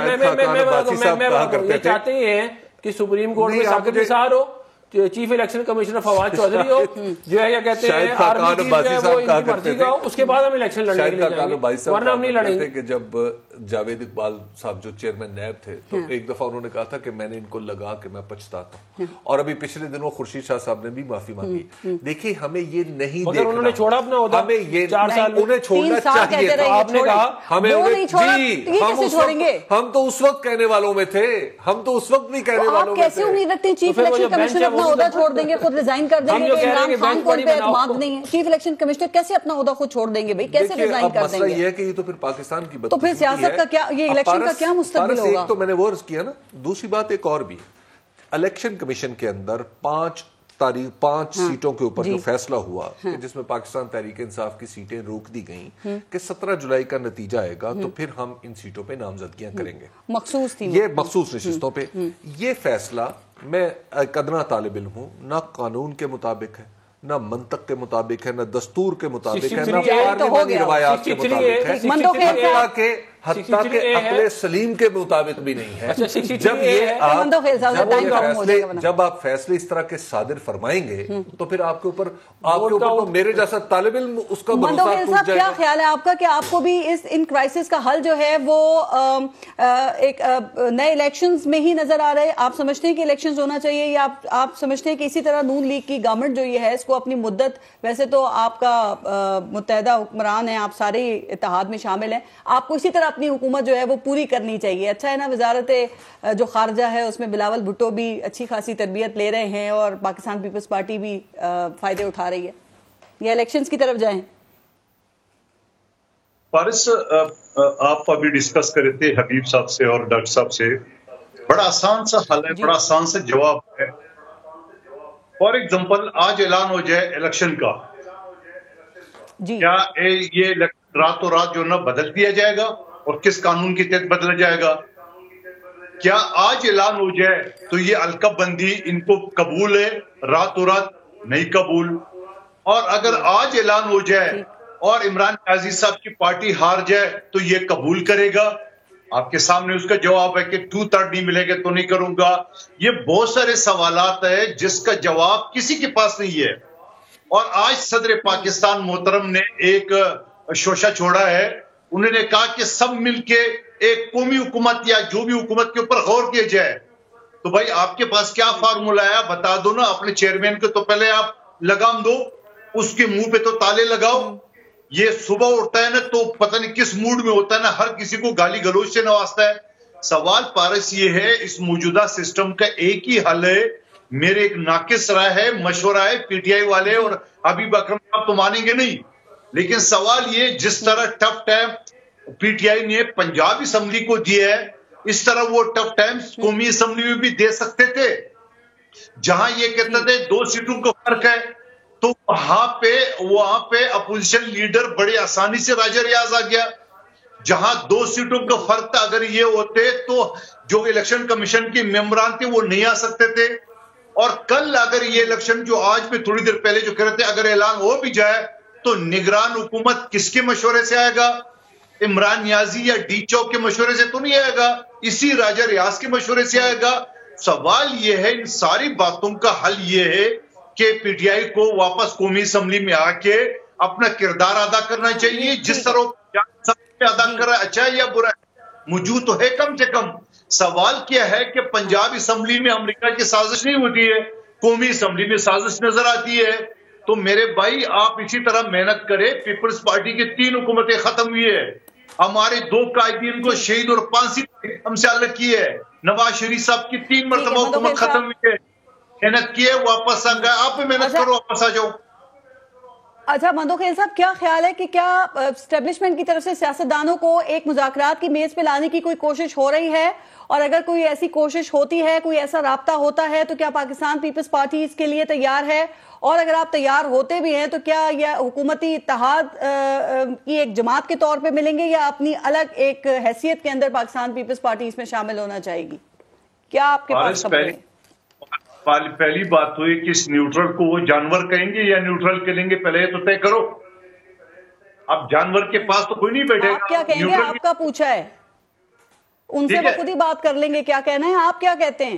چاہتے ہیں کہ سپریم کورٹ میں ثابت نثار ہو، chief election commissioner Fawad Chaudhry ہو جو ہے کیا کہتے ہیں اس کے بعد ہم الیکشن لڑیں گے، ورنہ ہم نہیں لڑیں گے. کہ جب جاوید اقبال صاحب جو چیئرمین نیب تھے تو ایک دفعہ انہوں نے کہا تھا کہ میں نے ان کو لگا کہ میں پچھتاتا ہوں، اور ابھی پچھلے دنوں خورشید شاہ صاحب نے بھی معافی مانگی. دیکھیے ہمیں یہ نہیں دیکھنا، انہوں نے چھوڑا اپنا عہدہ، ہمیں یہ 4 سال انہیں چھوڑنا چاہیے تھا. آپ نے کہا ہمیں ہم تو اس وقت کہنے والوں میں تھے، ہم تو اس وقت بھی کہنے والوں میں تھے. کیسے امید رکھتے ہیں چیف الیکشن کمشنر اپنا عہدہ چھوڑ دیں گے، خود ریزائن کر دیں گے؟ عمران خان کو ان پہ اعتماد نہیں ہے، چیف الیکشن کمشنر کیسے اپنا عہدہ خود چھوڑ دیں گے بھائی، کیسے ریزائن کر دیں گے؟ مسئلہ یہ ہے کہ یہ تو پھر پاکستان کی تو پھر سیاست کا کیا، یہ الیکشن کا کیا مستقبل ہوگا؟ ایک تو میں نے وہ عرض کیا نا، دوسری بات ایک اور بھی، الیکشن کمیشن کے اندر 5 سیٹوں کے اوپر جو فیصلہ ہوا کہ جس میں پاکستان تحریک انصاف کی سیٹیں روک دی گئیں کہ 17 جولائی کا نتیجہ آئے گا تو پھر ہم ان سیٹوں پہ نامزدگیاں کریں گے، مخصوص تھی یہ مخصوص نشستوں پہ. یہ فیصلہ میں ایک ادنا طالب علم ہوں، نہ قانون کے مطابق ہے، نہ منطق کے مطابق ہے، نہ دستور کے مطابق ہے، نہ پارلیمانی روایات کے مطابق ہے، حتیٰ کہ عقل سلیم کے مطابق بھی نہیں ہے. جب آپ فیصلے اس طرح کے صادر فرمائیں گے تو پھر آپ کے اوپر تو میرے جیسا طالب علم اس کا بھروسہ ٹوٹ جائے گا. کیا خیال ہے آپ کا کہ آپ کو بھی ان کرائسس کا حل جو ہے وہ ایک نئے الیکشنز میں ہی نظر آ رہا ہے؟ آپ سمجھتے ہیں کہ الیکشنز ہونا چاہیے، یا آپ سمجھتے ہیں کہ اسی طرح نون لیگ کی گورنمنٹ جو یہ ہے اس کو اپنی مدت، ویسے تو آپ کا متحدہ حکمران ہیں، آپ سارے اتحاد میں شامل ہیں، آپ کو اسی طرح اپنی حکومت جو ہے وہ پوری کرنی چاہیے؟ اچھا ہے نا، وزارت جو خارجہ ہے اس میں بلاول بھٹو بھی اچھی خاصی تربیت لے رہے ہیں اور پاکستان پیپلز پارٹی بھی فائدے اٹھا رہی ہے، یا الیکشنز کی طرف جائیں؟ فارس، آپ ابھی ڈسکس کرے تھے حبیب صاحب سے اور ڈاکٹر صاحب سے، بڑا آسان سا حل ہے، بڑا آسان سا جواب ہے. فار ایگزامپل آج اعلان ہو جائے الیکشن کا، کیا یہ راتوں رات جو نا بدل دیا جائے گا اور کس قانون کے تحت بدلا جائے گا؟ کیا آج اعلان ہو جائے تو یہ القب بندی ان کو قبول ہے؟ راتوں رات نہیں قبول. اور اگر آج اعلان ہو جائے اور عمران نیازی صاحب کی پارٹی ہار جائے تو یہ قبول کرے گا؟ آپ کے سامنے اس کا جواب ہے کہ 2/3 نہیں ملے گا تو نہیں کروں گا. یہ بہت سارے سوالات ہیں جس کا جواب کسی کے پاس نہیں ہے. اور آج صدر پاکستان محترم نے ایک شوشہ چھوڑا ہے، انہوں نے کہا کہ سب مل کے ایک قومی حکومت یا جو بھی حکومت کے اوپر غور کیا جائے. تو بھائی آپ کے پاس کیا فارمولا ہے؟ بتا دو نا. اپنے چیئرمین کو تو پہلے آپ لگام دو، اس کے منہ پہ تو تالے لگاؤ. یہ صبح اٹھتا ہے نا تو پتہ نہیں کس موڈ میں ہوتا ہے نا، ہر کسی کو گالی گلوچ سے نوازتا ہے. سوال پارس یہ ہے، اس موجودہ سسٹم کا ایک ہی حل ہے، میرے ایک ناقص رائے ہے، مشورہ ہے، پی ٹی آئی والے اور حبیب اکرم آپ تو مانیں گے نہیں، لیکن سوال یہ جس طرح tough time P T I نے پنجاب اسمبلی کو دیا ہے، اس طرح وہ ٹف ٹائم قومی اسمبلی میں بھی دے سکتے تھے. جہاں یہ کہتے تھے 2 سیٹوں کا فرق ہے تو وہاں پہ اپوزیشن لیڈر بڑے آسانی سے راجہ ریاض آ گیا. جہاں 2 سیٹوں کا فرق تھا، اگر یہ ہوتے تو جو الیکشن کمیشن کے ممبران تھے وہ نہیں آ سکتے تھے. اور کل اگر یہ الیکشن جو آج میں تھوڑی دیر پہلے جو کہہ رہے تھے اگر اعلان ہو بھی جائے تو نگران حکومت کس کے مشورے سے آئے گا؟ عمران نیازی یا ڈی چوک کے مشورے سے تو نہیں آئے گا، اسی راجہ ریاض کے مشورے سے آئے گا. سوال یہ ہے، ان ساری باتوں کا حل یہ ہے کہ پی ٹی آئی کو واپس قومی اسمبلی میں آ کے اپنا کردار ادا کرنا چاہیے، جس طرح ادا کر رہا ہے، اچھا ہے یا برا ہے، موجود تو ہے کم سے کم. سوال کیا ہے کہ پنجاب اسمبلی میں امریکہ کی سازش نہیں ہوتی ہے، قومی اسمبلی میں سازش نظر آتی ہے. تو میرے بھائی آپ اسی طرح محنت کریں. پیپلز پارٹی کی 3 حکومتیں ختم ہوئی ہے، ہمارے 2 قائدین کو شہید اور پھانسی ہم سے الگ کی ہے، نواز شریف صاحب کی 3 مرتبہ حکومت ختم ہوئی ہے، محنت کیے واپس آ گئے. آپ بھی محنت کرو، واپس آ جاؤ. اچھا مندوخیل صاحب، کیا خیال ہے کہ کیا اسٹیبلشمنٹ کی طرف سے سیاستدانوں کو ایک مذاکرات کی میز پہ لانے کی کوئی کوشش ہو رہی ہے؟ اور اگر کوئی ایسی کوشش ہوتی ہے، کوئی ایسا رابطہ ہوتا ہے تو کیا پاکستان پیپلز پارٹی اس کے لیے تیار ہے؟ اور اگر آپ تیار ہوتے بھی ہیں تو کیا یہ حکومتی اتحاد کی ایک جماعت کے طور پہ ملیں گے یا اپنی الگ ایک حیثیت کے اندر پاکستان پیپلز پارٹی اس میں شامل ہونا چاہے گی؟ کیا آپ کے پاس خبر ہے؟ پہلی بات ہوئی کہ اس نیوٹرل کو وہ جانور کہیں گے یا نیوٹرل کہیں گے، پہلے تو طے کرو. اب جانور کے پاس تو کوئی نہیں بیٹھے گا. آپ کیا کہیں گے؟ آپ کا پوچھا ہے، ان سے وہ خود ہی بات کر لیں گے. کیا کہنا ہے؟ آپ کیا کہتے ہیں؟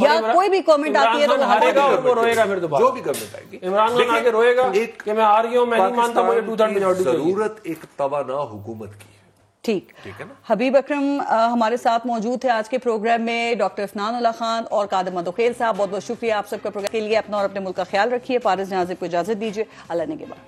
یا کوئی بھی گورنمنٹ آتی ہے تو ہارے گا اور وہ روئے گا پھر دوبارہ. جو بھی گورنمنٹ آئے گی عمران خان آگے روئے گا کہ میں ہار گیا ہوں, میں نہیں مانتا مجھے 2/3 میجورٹی چاہیے. ضرورت ایک توانا حکومت کی ہے. ٹھیک ہے نا. حبیب اکرم ہمارے ساتھ موجود تھے آج کے پروگرام میں, ڈاکٹر عفنان اللہ خان اور قادر مدوخیل صاحب, بہت بہت شکریہ آپ سب کا پروگرام کے لیے. اپنا اور اپنے ملک کا خیال رکھیے. پارس جہاں زیب کو اجازت دیجیے. اللہ نگہبان.